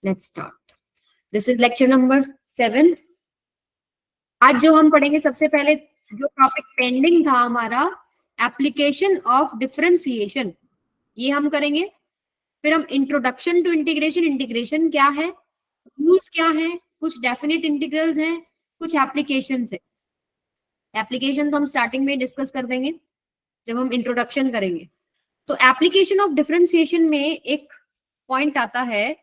Let's start. This is lecture number 7। आज जो हम पढ़ेंगे, सबसे पहले जो टॉपिक पेंडिंग था हमारा, एप्लीकेशन ऑफ डिफरेंशिएशन, ये हम करेंगे। फिर हम इंट्रोडक्शन टू इंटीग्रेशन, इंटीग्रेशन क्या है, रूल्स क्या है, कुछ डेफिनेट इंटीग्रल्स हैं, कुछ एप्लीकेशंस है। एप्लीकेशन तो हम स्टार्टिंग में डिस्कस कर देंगे जब हम इंट्रोडक्शन करेंगे। तो एप्लीकेशन ऑफ डिफरेंशिएशन में एक पॉइंट आता है,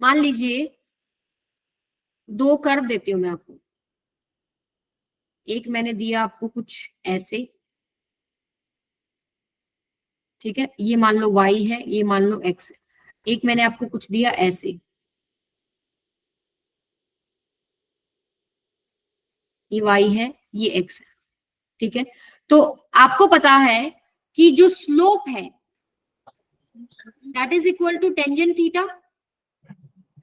मान लीजिए दो कर्व देती हूं मैं आपको। एक मैंने दिया आपको कुछ ऐसे, ठीक है, ये मान लो y है, ये मान लो x है। एक मैंने आपको कुछ दिया ऐसे, ये y है, ये x है, ठीक है। तो आपको पता है कि जो स्लोप है that is equal to tangent theta.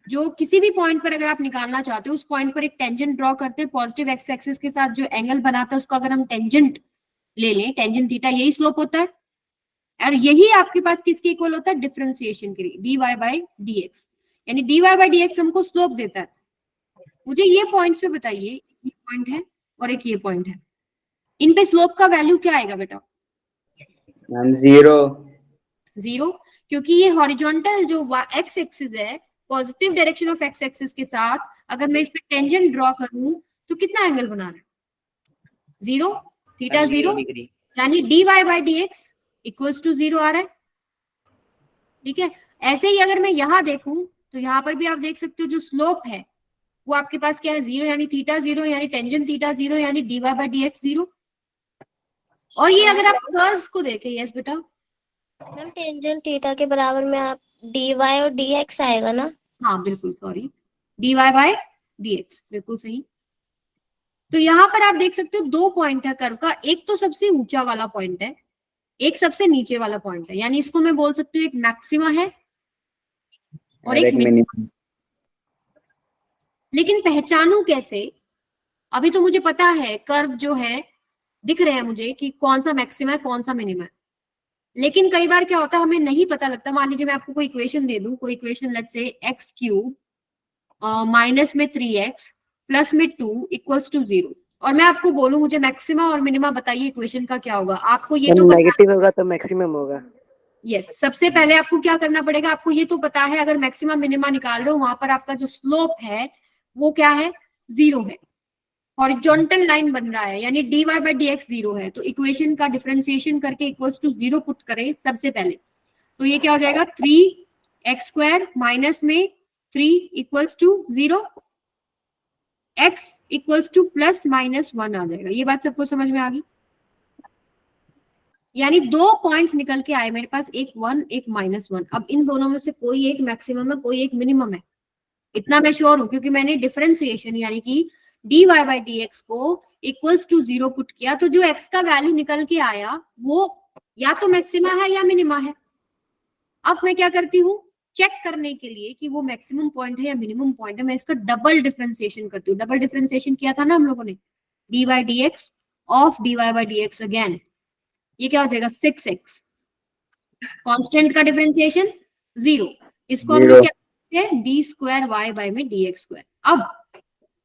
जो किसी भी पॉइंट पर अगर आप निकालना चाहते हो, उस पॉइंट पर एक टेंजेंट ड्रॉ करते हैं, पॉजिटिव एक्स एक्सिस के साथ जो एंगल बनाता है उसको अगर हम टेंजेंट ले लें, टेंजेंट थीटा, यही स्लोप होता है। और यही आपके पास किसके इक्वल होता है, डिफरेंशिएशन के लिए, dy बाई dx। यानी dy बाई dx हमको स्लोप देता है। मुझे ये पॉइंट्स पे बताइए, ये पॉइंट है और एक ये पॉइंट है, इन पे स्लोप का वैल्यू क्या आएगा बेटा? Ma'am zero. जीरो, क्योंकि ये हॉरिजॉन्टल जो एक्स एक्सिस है, positive direction of x axis के साथ अगर मैं इस पे टेंजेंट ड्रॉ करूं तो कितना एंगल बना रहा है? जीरो, थीटा जीरो, यानी dy by dx equals to zero आ रहा है, ठीक है। ऐसे ही अगर मैं यहां देखूं तो यहां पर भी आप देख सकते हो जो स्लोप है वो आपके पास क्या है, जीरो, यानी थीटा जीरो, यानी टेंजेंट थीटा जीरो, यानी dy बाई dx जीरो। और ये अगर आप कर्व्स को देखें, यस बेटा, मैम टेंजेंट थीटा के बराबर में आप dy और dx आएगा ना? हाँ बिल्कुल, सॉरी, dy बाई dx, बिल्कुल सही। तो यहाँ पर आप देख सकते हो दो पॉइंट है कर्व का, एक तो सबसे ऊंचा वाला पॉइंट है, एक सबसे नीचे वाला पॉइंट है। यानी इसको मैं बोल सकती हूँ एक मैक्सिमा है और एक मिनिमम। लेकिन पहचानूं कैसे? अभी तो मुझे पता है कर्व जो है दिख रहे हैं मुझे कि कौन सा मैक्सिमा है कौन सा मिनिमम है, लेकिन कई बार क्या होता है हमें नहीं पता लगता। मान लीजिए मैं आपको कोई इक्वेशन दे दूं, कोई equation let's say x cube minus में 3x प्लस में 2 इक्वल्स टू 0, और मैं आपको बोलूं मुझे मैक्सिमा और मिनिमा बताइए इक्वेशन का क्या होगा। आपको ये तो नेगेटिव होगा तो मैक्सिमम होगा। यस, सबसे पहले आपको क्या करना पड़ेगा, आपको ये तो पता है अगर मैक्सिमम मिनिमा निकाल रहे हो वहां पर आपका जो स्लोप है वो क्या है, जीरो है, हॉरिजॉन्टल लाइन बन रहा है, यानी dy बाई dx जीरो है। तो इक्वेशन का डिफरेंशिएशन करके इक्वल्स टू जीरो पुट करें सबसे पहले, तो ये क्या हो जाएगा, 3x स्क्वायर माइनस में 3 equals to 0, x equals to plus minus 1 आ जाएगा। ये बात सबको समझ में आ गई? यानी दो पॉइंट्स निकल के आए मेरे पास, एक 1 एक -1। अब इन दोनों में से कोई एक मैक्सिमम है कोई एक मिनिमम है, इतना मैं श्योर हूं, क्योंकि मैंने डिफरेंशिएशन यानी कि dy बाई dx को इक्वल्स टू 0 पुट किया, तो जो x का वैल्यू निकल के आया वो या तो मैक्सिमा है या मिनिमा है। अब मैं क्या करती हूँ, चेक करने के लिए कि वो मैक्सिमम पॉइंट है या मिनिमम पॉइंट है, मैं इसका डबल डिफरेंशिएशन करती हूँ। डबल डिफरेंशिएशन किया था ना हम लोगों ने, dy by dx of dy by dx again, ये क्या हो जाएगा, 6x, कांस्टेंट का डिफरेंशिएशन 0, इसको हम लोग क्या करते हैं, डी स्क्वायर वाई बाई में dx स्क्वायर। अब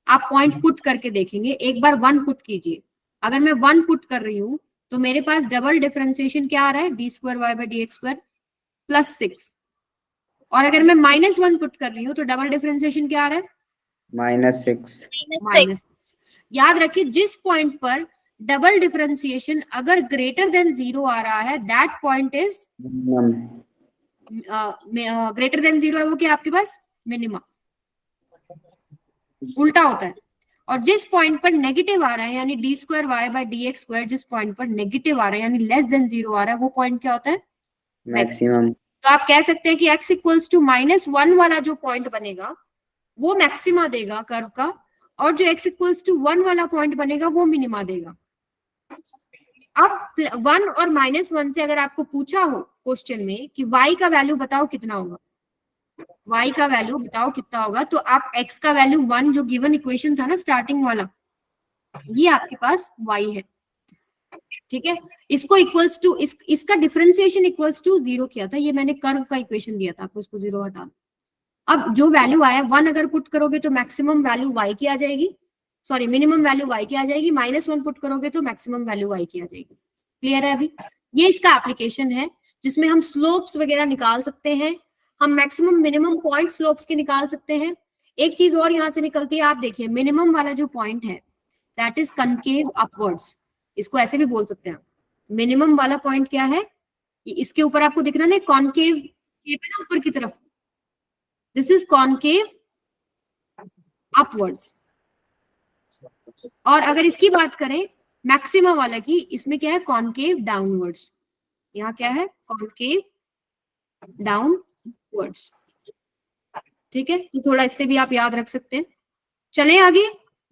आप पॉइंट पुट करके देखेंगे, एक बार 1 पुट कीजिए, अगर मैं 1 पुट कर रही हूं तो मेरे पास डबल डिफरेंशिएशन क्या आ रहा है, D square Y by dx square plus 6, और अगर मैं -1 पुट कर रही हूँ तो डबल डिफरेंशिएशन क्या आ रहा है, -6। याद रखिए जिस पॉइंट पर डबल डिफरेंशिएशन अगर ग्रेटर देन 0 आ रहा है that point is greater than 0 है, वो क्या आपके पास मिनिमम, उल्टा होता है। और जिस पॉइंट पर नेगेटिव आ रहा है, यानी D square Y by dx square, जिस पॉइंट पर नेगेटिव आ रहा है यानी लेस देन 0 आ रहा है, वो पॉइंट क्या होता है, मैक्सिमम। तो आप कह सकते हैं कि x इक्वल्स टू -1 वाला जो पॉइंट बनेगा वो मैक्सिमा देगा कर्व का, और जो x इक्वल्स टू 1 वाला पॉइंट बनेगा वो मिनिमा देगा। अब 1 और -1 से अगर आपको पूछा हो क्वेश्चन में कि y का वैल्यू बताओ कितना होगा, y का वैल्यू बताओ कितना होगा, तो आप x का वैल्यू 1 जो गिवन इक्वेशन था ना स्टार्टिंग वाला, ये आपके पास y है, ठीक है। इसको इक्वल्स टू इसका डिफरेंशिएशन इक्वल्स टू 0 किया था, ये मैंने कर्व का इक्वेशन दिया था आपको, इसको 0 हटा, अब जो वैल्यू आया 1 अगर पुट करोगे तो मैक्सिमम वैल्यू y की आ जाएगी, सॉरी मिनिमम वैल्यू y की आ जाएगी, -1 पुट करोगे तो मैक्सिमम वैल्यू y की आ जाएगी। क्लियर है अभी? ये इसका एप्लीकेशन है जिसमें हम स्लोप्स वगैरह निकाल सकते हैं, हम मैक्सिमम मिनिमम पॉइंट स्लोप्स के निकाल सकते हैं। एक चीज और यहां से निकलती है, आप देखिए मिनिमम वाला जो पॉइंट है दैट इज कनकेव अपवर्ड्स, इसको ऐसे भी बोल सकते हैं। मिनिमम वाला पॉइंट क्या है, इसके ऊपर आपको दिख रहा है ना कॉनकेव शेप है ना ऊपर की तरफ, दिस इज कॉनकेव अपवर्ड्स। और अगर इसकी बात करें मैक्सिमम वाला की, इसमें क्या है कॉनकेव डाउनवर्ड्स, यहाँ क्या है कॉनकेव डाउनवर्ड्स। ठीक है, तो थोड़ा इससे भी आप याद रख सकते हैं। चले आगे,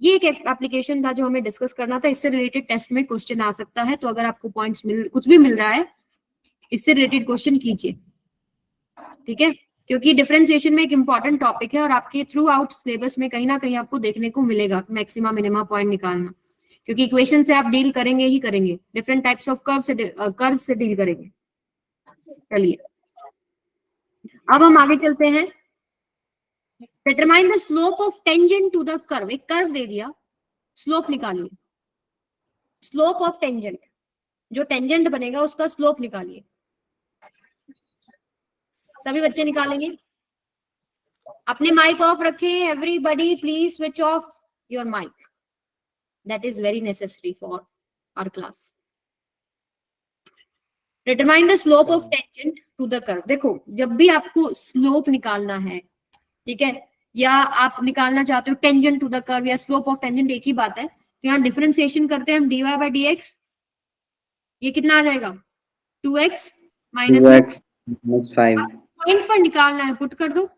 ये एक एप्लीकेशन था जो हमें डिस्कस करना था, इससे रिलेटेड टेस्ट में क्वेश्चन आ सकता है, तो अगर आपको पॉइंट्स कुछ भी मिल रहा है इससे रिलेटेड क्वेश्चन कीजिए। ठीक है, क्योंकि डिफरेंशिएशन में एक इंपॉर्टेंट टॉपिक है और आपके थ्रू आउट सिलेबस में कहीं ना कहीं आपको देखने को मिलेगा मैक्सिमा मिनिमा पॉइंट निकालना, क्योंकि इक्वेशन से आप डील करेंगे ही करेंगे, डिफरेंट टाइप्स ऑफ कर्व से डील करेंगे। चलिए अब हम आगे चलते हैं। Determine the slope of tangent to the curve, एक कर्व दे दिया, स्लोप निकालिए, स्लोप ऑफ टेंजेंट, जो टेंजेंट बनेगा उसका स्लोप निकालिए। सभी बच्चे निकालेंगे, अपने माइक ऑफ रखें, everybody please switch off your mic, that is very necessary for our class. Determine the slope of tangent to the curve. देखो जब भी आपको स्लोप निकालना है, ठीक है, या आप निकालना चाहते हो टेंजेंट टू द कर्व या स्लोप ऑफ टेंजेंट, एक ही बात है। तो यहाँ डिफरेंशिएशन करते हैं हम, dy बाय dx, ये कितना आ जाएगा 2x माइनस 5। पॉइंट पर निकालना है, पुट कर दो,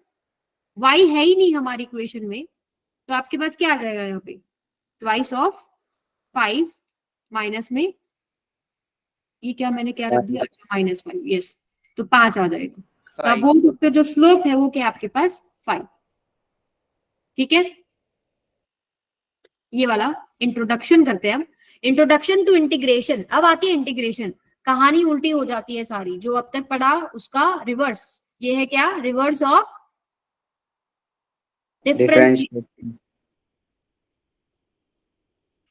y है ही नहीं हमारी इक्वेशन में, तो आपके पास क्या आ जाएगा यहाँ पे ट्वाइस ऑफ 5 माइनस में ये क्या मैंने क्या रख दिया, -5, यस, तो 5 आ जाएगा। तो आप बोल सकते हो जो स्लोप है वो क्या आपके पास 5। ठीक है, ये वाला इंट्रोडक्शन करते हैं हम, इंट्रोडक्शन टू इंटीग्रेशन। अब आती है इंटीग्रेशन, कहानी उल्टी हो जाती है सारी, जो अब तक पढ़ा उसका रिवर्स। ये है क्या, रिवर्स ऑफ डिफरेंशिएशन।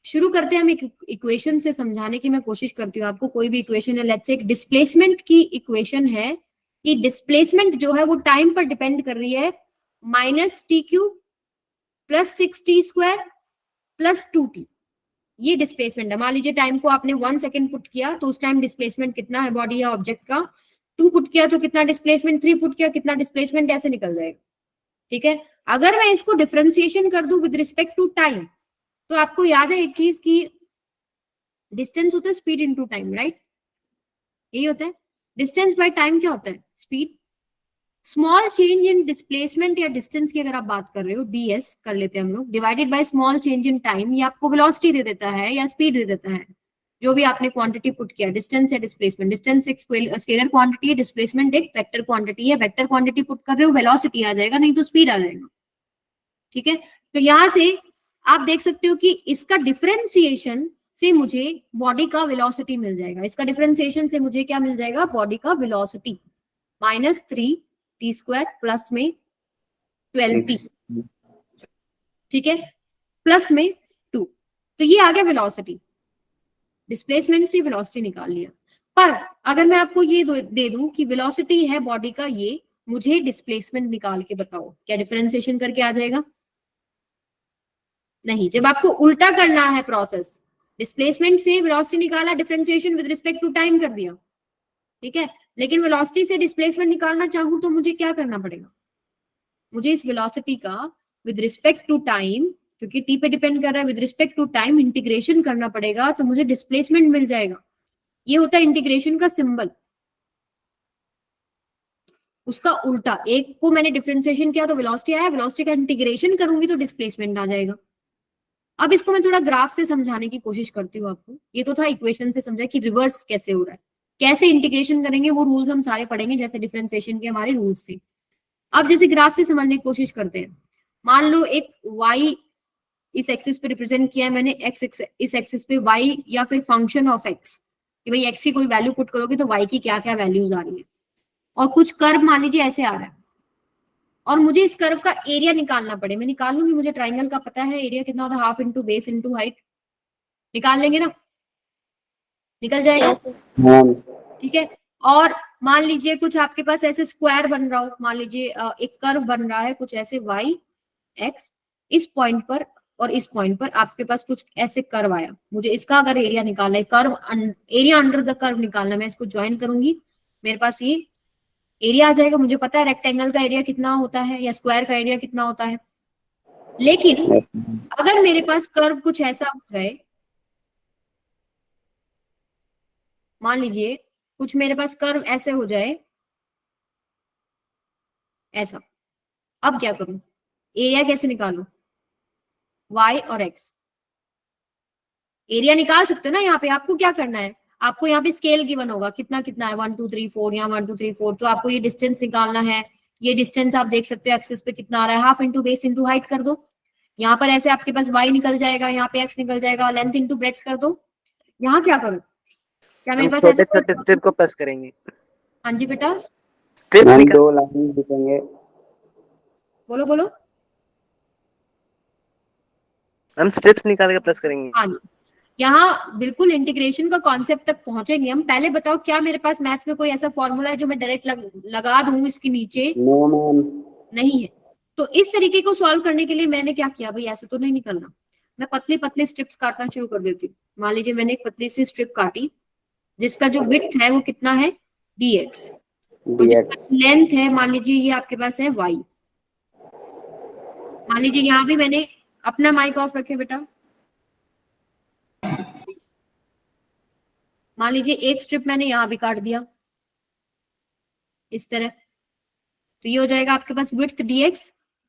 शुरू करते हैं हम एक इक्वेशन से, समझाने की मैं कोशिश करती हूँ आपको। कोई भी इक्वेशन है, लेट्स से एक डिस्प्लेसमेंट की इक्वेशन है कि डिस्प्लेसमेंट जो है वो टाइम पर डिपेंड कर रही है, -t³ + 6t² + 2t, ये डिस्प्लेसमेंट है। मान लीजिए टाइम को आपने 1 सेकेंड पुट किया तो उस टाइम डिस्प्लेसमेंट कितना है बॉडी या ऑब्जेक्ट का, 2 पुट किया तो कितना डिस्प्लेसमेंट, 3 पुट किया कितना डिस्प्लेसमेंट, ऐसे निकल जाएगा। ठीक है, अगर मैं इसको डिफरेंशिएशन कर दूं विद रिस्पेक्ट टू टाइम, तो आपको याद है एक चीज की डिस्टेंस होता है स्पीड इनटू टाइम, राइट, यही होता है। डिस्टेंस बाय टाइम क्या होता है, speed. Small change in displacement या डिस्टेंस की अगर आप बात कर रहे हो, ds कर लेते हैं हम लोग, divided by small change in time, ये आपको वेलोसिटी दे देता है या स्पीड दे देता है, जो भी आपने क्वांटिटी पुट किया, डिस्टेंस या डिस्प्लेसमेंट। डिस्टेंस एक स्केलर क्वांटिटी है, डिस्प्लेसमेंट एक वेक्टर क्वांटिटी है। वेक्टर क्वांटिटी पुट कर रहे हो वेलोसिटी आ जाएगा, नहीं तो स्पीड आ जाएगा। ठीक है, तो यहां से आप देख सकते हो कि इसका डिफरेंशिएशन से मुझे बॉडी का वेलोसिटी मिल जाएगा, इसका डिफरेंशिएशन से मुझे क्या मिल जाएगा, बॉडी का वेलोसिटी, -3t² प्लस में 12t, ठीक है, प्लस में 2, तो ये आ गया वेलोसिटी। डिस्प्लेसमेंट से वेलोसिटी निकाल लिया। पर अगर मैं आपको ये दे दूं कि वेलोसिटी है बॉडी का ये, मुझे डिस्प्लेसमेंट निकाल के बताओ, क्या डिफरेंशिएशन करके आ जाएगा? नहीं, जब आपको उल्टा करना है प्रोसेस, डिस्प्लेसमेंट से वेलोसिटी निकाला, differentiation with respect to time कर दिया, ठीक है, लेकिन वेलोसिटी से डिस्प्लेसमेंट निकालना चाहूं तो मुझे क्या करना पड़ेगा, मुझे इस वेलोसिटी का विद रिस्पेक्ट टू टाइम, क्योंकि टी पे डिपेंड कर रहा है, with respect to time integration करना पड़ेगा, तो मुझे डिस्प्लेसमेंट मिल जाएगा। ये होता है इंटीग्रेशन का सिंबल, उसका उल्टा। एक को मैंने डिफरेंशिएशन किया तो वेलोसिटी आया, वेलोसिटी का इंटीग्रेशन करूंगी तो डिस्प्लेसमेंट आ जाएगा। अब इसको मैं थोड़ा ग्राफ से समझाने की कोशिश करती हूँ आपको। ये तो था इक्वेशन से समझा कि रिवर्स कैसे हो रहा है, कैसे इंटीग्रेशन करेंगे, वो रूल्स हम सारे पढ़ेंगे जैसे डिफरेंशिएशन के हमारे रूल्स से। अब जैसे ग्राफ से समझने की कोशिश करते हैं, मान लो एक y इस एक्सिस पे रिप्रेजेंट किया है मैंने, x इस एक्सिस पे y या फिर फंक्शन ऑफ x, कि भाई x की कोई वैल्यू पुट करोगे तो y की क्या क्या वैल्यूज आ रही है, और कुछ कर्व मान लीजिए ऐसे आ रहा है, और मुझे इस कर्व का एरिया निकालना पड़े, मैं निकाल लूंगी, मुझे ट्राइंगल का पता है एरिया कितना होता है, half into base into height, निकाल लेंगे ना, निकल जाएगा। Yes. मैम ठीक है। और मान लीजिए कुछ आपके पास ऐसे स्क्वायर बन रहा हो, मान लीजिए एक कर्व बन रहा है कुछ ऐसे y x, इस पॉइंट पर और इस पॉइंट पर आपके पास कुछ ऐसे कर्व आया, मुझे इसका अगर एरिया निकालना है, curve area under the curve निकालना है, मैं इसको ज्वाइन करूंगी, मेरे पास ये एरिया आ जाएगा। मुझे पता है रेक्टेंगल का एरिया कितना होता है या स्क्वायर का एरिया कितना होता है। लेकिन अगर मेरे पास कर्व कुछ ऐसा हो जाए, मान लीजिए कुछ मेरे पास कर्व ऐसे हो जाए, ऐसा, अब क्या करूं, एरिया कैसे निकालूं, y और x, एरिया निकाल सकते हो ना। यहाँ पे आपको क्या करना है, आपको यहाँ पे स्केल गिवन होगा कितना कितना है, 1 2 3 4, यहाँ 1 2 3 4, तो आपको ये डिस्टेंस निकालना है। ये डिस्टेंस आप देख सकते हो एक्सिस पे कितना आ रहा है, half into base into height कर दो, यहाँ पर ऐसे आपके पास y निकल जाएगा, यहाँ पे x निकल जाएगा, लेंथ इंटू ब्रेड्थ कर दो। यहाँ क्या करूं, क्या मेरे हम पास छोटे ऐसे छोटे स्ट्रिप को प्लस करेंगे, हाँ जी बेटा, स्ट्रिप्स मैम निकाल, 2 लाइन दिखेंगे। बोलो बोलो। हम स्ट्रिप्स निकाल के प्लस करेंगे। हाँ जी, यहाँ बिल्कुल इंटीग्रेशन का कॉन्सेप्ट तक पहुंचेंगे हम। पहले बताओ क्या मेरे पास मैथ्स में कोई ऐसा फॉर्मूला है जो मैं डायरेक्ट लगा दूं इसके नीचे, नो मैम। नहीं है। तो इस तरीके को सॉल्व करने के लिए मैंने क्या किया, भाई ऐसे तो नहीं निकलना, मैं पतली पतली स्ट्रिप्स काटना शुरू कर देती हूँ। मान लीजिए मैंने एक पतली सी स्ट्रिप काटी जिसका जो विड्थ है वो कितना है dx, और जो dx लेंथ है मान लीजिए ये आपके पास है y। मान लीजिए यहाँ भी मैंने अपना माइक ऑफ रखे बेटा, मान लीजिए एक स्ट्रिप मैंने यहाँ भी काट दिया इस तरह, तो ये हो जाएगा आपके पास विड्थ dx,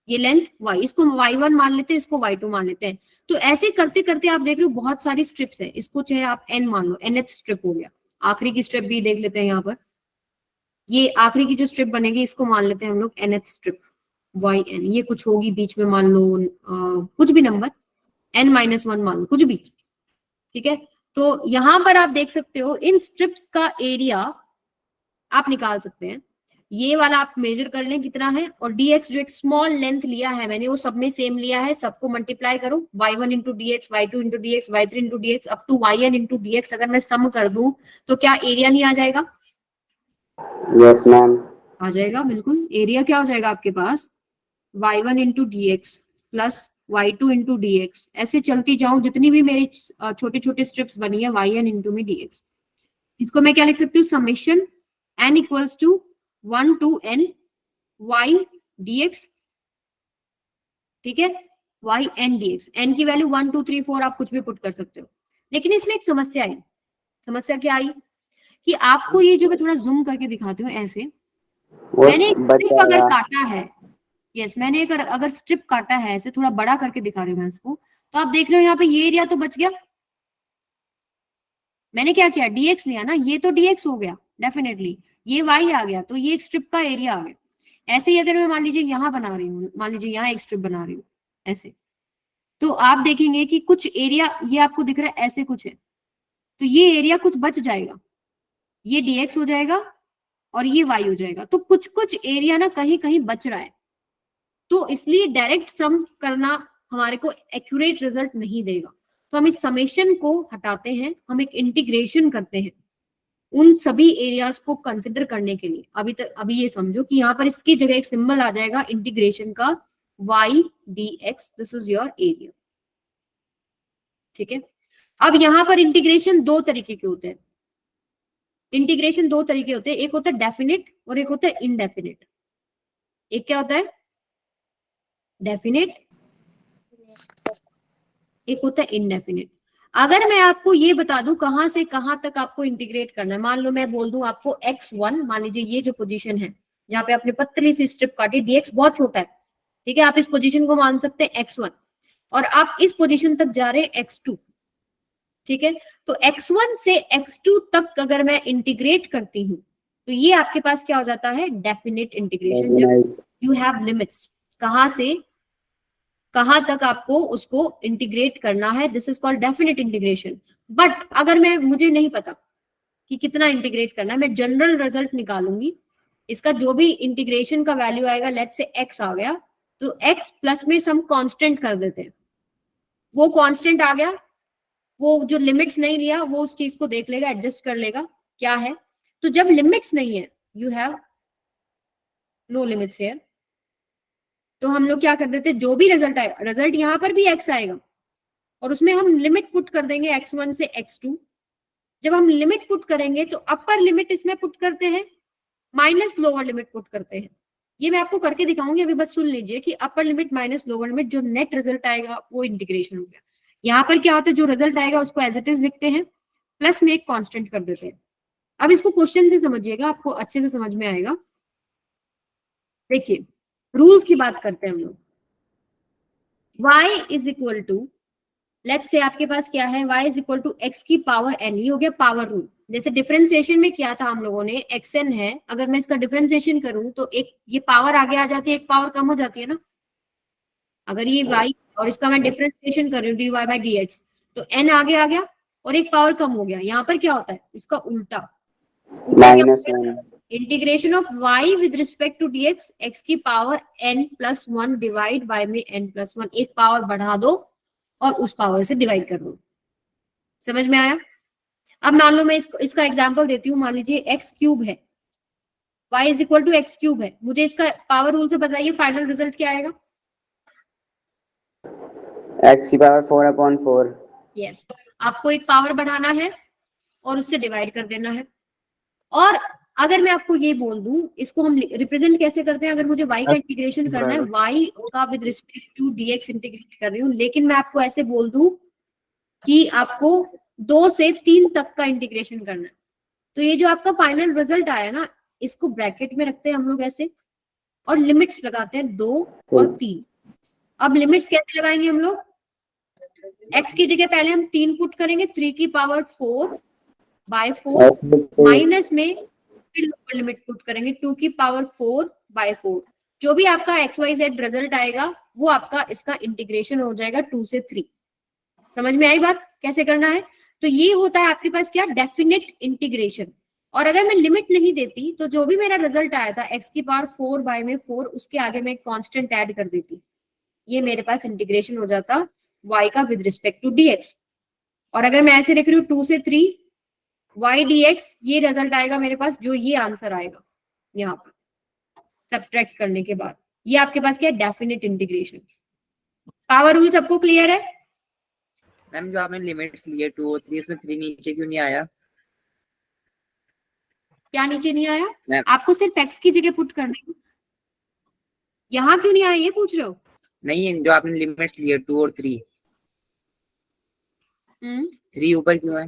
ये लेंथ y, इसको y1 मान लेते हैं, इसको y2 मान लेते हैं। तो ऐसे करते करते आप देख रहे हो बहुत सारी स्ट्रिप्स है, इसको चाहे आप n मान लो, nth स्ट्रिप हो गया। आखिरी की स्ट्रिप भी देख लेते हैं यहाँ पर, ये आखिरी की जो स्ट्रिप बनेगी इसको मान लेते हैं हम लोग nth स्ट्रिप yn, ये कुछ होगी बीच में, मान लो कुछ भी नंबर n-1 मान लो, कुछ भी, ठीक है। तो यहां पर आप देख सकते हो इन स्ट्रिप्स का एरिया आप निकाल सकते हैं, ये वाला आप मेजर कर लें कितना है, और dx जो एक स्मॉल लेंथ लिया है मैंने वो सब में सेम लिया है, सबको मल्टीप्लाई करो, y1 into dx, y2 into dx, y3 into dx up to yn into dx, अगर मैं सम कर दूं तो क्या एरिया नहीं आ जाएगा, यस मैम। आ जाएगा बिल्कुल। एरिया क्या हो जाएगा आपके पास, y1 into dx plus y2 into dx, ऐसे चलती जाऊं जितनी भी मेरी छोटे छोटे स्ट्रिप्स बनी है yn इंटू में dx, इसको मैं क्या लिख सकती हूँ, summation n equals to 1 to n y dx, ठीक है, y n dx, n की वैल्यू 1 2 3 4 आप कुछ भी पुट कर सकते हो। लेकिन इसमें एक समस्या आई, समस्या क्या आई कि आपको ये जो मैं थोड़ा जूम करके दिखाती हूँ ऐसे, वो मैंने एक बच स्ट्रिप अगर जाएगा। काटा है, यस मैंने एक अगर स्ट्रिप काटा है ऐसे, थोड़ा बड़ा करके दिखा रही हूँ मैं इसको, तो आप देख रहे हो यहाँ पे ये एरिया तो बच गया। मैंने क्या किया, dx लिया ना, ये तो dx हो गया डेफिनेटली, ये y आ गया, तो ये एक स्ट्रिप का एरिया आ गया। ऐसे ही अगर मैं मान लीजिए यहाँ बना रही हूँ, मान लीजिए यहाँ एक स्ट्रिप बना रही हूँ ऐसे, तो आप देखेंगे कि कुछ एरिया ये आपको दिख रहा है ऐसे कुछ है, तो ये एरिया कुछ बच जाएगा, ये dx हो जाएगा और ये y हो जाएगा, तो कुछ कुछ एरिया ना कहीं कहीं बच रहा है। तो इसलिए डायरेक्ट सम करना हमारे को एक्यूरेट रिजल्ट नहीं देगा, तो हम इस समेशन को हटाते हैं, हम एक इंटीग्रेशन करते हैं उन सभी एरियाज को कंसिडर करने के लिए। अभी ये समझो कि यहाँ पर इसकी जगह एक सिंबल आ जाएगा इंटीग्रेशन का, y dx, this is your area, ठीक है। अब यहाँ पर इंटीग्रेशन दो तरीके के होते हैं, इंटीग्रेशन दो तरीके होते हैं, एक होता है डेफिनिट और एक होता है इनडेफिनिट। एक क्या होता है डेफिनिट, एक होता है इनडेफिनिट। अगर मैं आपको ये बता दूं कहां से कहां तक आपको इंटीग्रेट करना है, मान लो मैं बोल दूं आपको x1, मान लीजिए ये जो पोजीशन है जहां पे आपने पतली सी स्ट्रिप काटी, dx बहुत छोटा है, ठीक है, आप इस पोजीशन को मान सकते हैं x1, और आप इस पोजीशन तक जा रहे हैं x2, ठीक है। तो x1 से x2 तक अगर मैं इंटीग्रेट करती हूँ तो ये आपके पास क्या हो जाता है, डेफिनिट इंटीग्रेशन, जब यू हैव लिमिट्स, कहां से कहां तक आपको उसको इंटीग्रेट करना है, this is called definite integration. But अगर मुझे नहीं पता कि कितना इंटीग्रेट करना है, मैं जनरल रिजल्ट निकालूंगी, इसका जो भी इंटीग्रेशन का वैल्यू आएगा, लेट्स से x आ गया, तो x प्लस में हम कांस्टेंट कर देते हैं, वो कांस्टेंट आ गया, वो जो लिमिट्स नहीं लिया वो उस चीज को देख लेगा, एडजस्ट कर लेगा क्या है। तो जब लिमिट्स नहीं है, you have no limits here, तो हम लोग क्या कर देते हैं, जो भी रिजल्ट आएगा, रिजल्ट यहाँ पर भी x आएगा और उसमें हम लिमिट पुट कर देंगे x1 से x2। जब हम लिमिट पुट करेंगे तो अपर लिमिट इसमें पुट करते हैं माइनस लोअर लिमिट पुट करते हैं। ये मैं आपको करके दिखाऊंगी, अभी बस सुन लीजिए कि upper limit minus lower limit, जो नेट रिजल्ट आएगा वो इंटीग्रेशन हो गया। यहाँ पर क्या होता है, जो रिजल्ट आएगा उसको एज इट इज लिखते हैं, प्लस में एक कांस्टेंट कर देते हैं। अब इसको क्वेश्चन से समझिएगा, आपको अच्छे से समझ में आएगा। देखिए रूल्स की बात करते हैं हम लोग। y is equal to, let's say आपके पास क्या है, y is equal to x की पावर n, ये हो गया पावर रूल। जैसे डिफरेंशिएशन में किया था हम लोगों ने, xn है, अगर मैं इसका डिफरेंशिएशन करूं तो एक ये पावर आगे आ जाती है, एक पावर कम हो जाती है ना। अगर ये y और इसका मैं डिफरेंशिएशन कर रही हूँ dy by dx, तो n आगे आ गया और एक पावर कम हो गया। यहाँ पर क्या होता है, इसका उल्टा, -1 integration of y with respect to dx, x की power n plus 1 divide by में n प्लस 1, एक पावर बढ़ा दो और उस पावर से डिवाइड कर दो। समझ में आया? अब मान लो मैं इसका एग्जांपल देती हूँ, मान लीजिए x क्यूब है, y is equal to x cube है, मुझे इसका पावर रूल से बताइए फाइनल रिजल्ट क्या आएगा। x की पावर 4/4। यस, आपको एक पावर बढ़ाना है और उससे डिवाइड कर देना है। और अगर मैं आपको ये बोल दूं, इसको हम रिप्रेजेंट कैसे करते हैं, अगर मुझे y का इंटीग्रेशन करना है, y का with respect to dx integrate कर रही हूँ, लेकिन मैं आपको ऐसे बोल दूं कि आपको 2 से 3 तक का इंटीग्रेशन करना है, तो ये जो आपका फाइनल रिजल्ट आया ना, इसको ब्रैकेट में रखते हैं हम लोग ऐसे और लिमिट्स लगाते हैं 2 और 3। अब लिमिट्स कैसे लगाएंगे हम लोग, x की जगह पहले हम 3 पुट करेंगे, 3 की पावर 4 बाय 4, माइनस में फिर लोअर लिमिट पुट करेंगे 2 की पावर 4 बाय 4। जो भी आपका XYZ रिजल्ट आएगा वो आपका इसका इंटीग्रेशन हो जाएगा 2 से 3। समझ में आई बात कैसे करना है? तो ये होता है आपके पास क्या, डेफिनेट इंटीग्रेशन। और अगर मैं लिमिट नहीं देती तो जो भी मेरा रिजल्ट आया था x की पावर 4 बाय में 4, उसके आगे मैं एक कांस्टेंट ऐड कर देती, ये मेरे पास इंटीग्रेशन हो जाता y का विद रिस्पेक्ट टू dx। और अगर मैं ऐसे लिख रही हूँ 2 से 3 y dx, ये रिजल्ट आएगा मेरे पास, जो ये आंसर आएगा यहाँ पर सब्ट्रैक्ट करने के बाद, ये आपके पास क्या है, डेफिनेट इंटीग्रेशन। पावर रूल सबको क्लियर है? मैम जो आपने लिमिट्स लिए 2 और 3, उसमें 3 नीचे क्यों नहीं आया? क्या नीचे नहीं आया? मैम आपको सिर्फ x की जगह पुट करना है, यहाँ क्यों नहीं आया ये पूछ रहे हो? नहीं, जो आपने लिमिट्स लिए 2 और 3, 3 ऊपर क्यों है?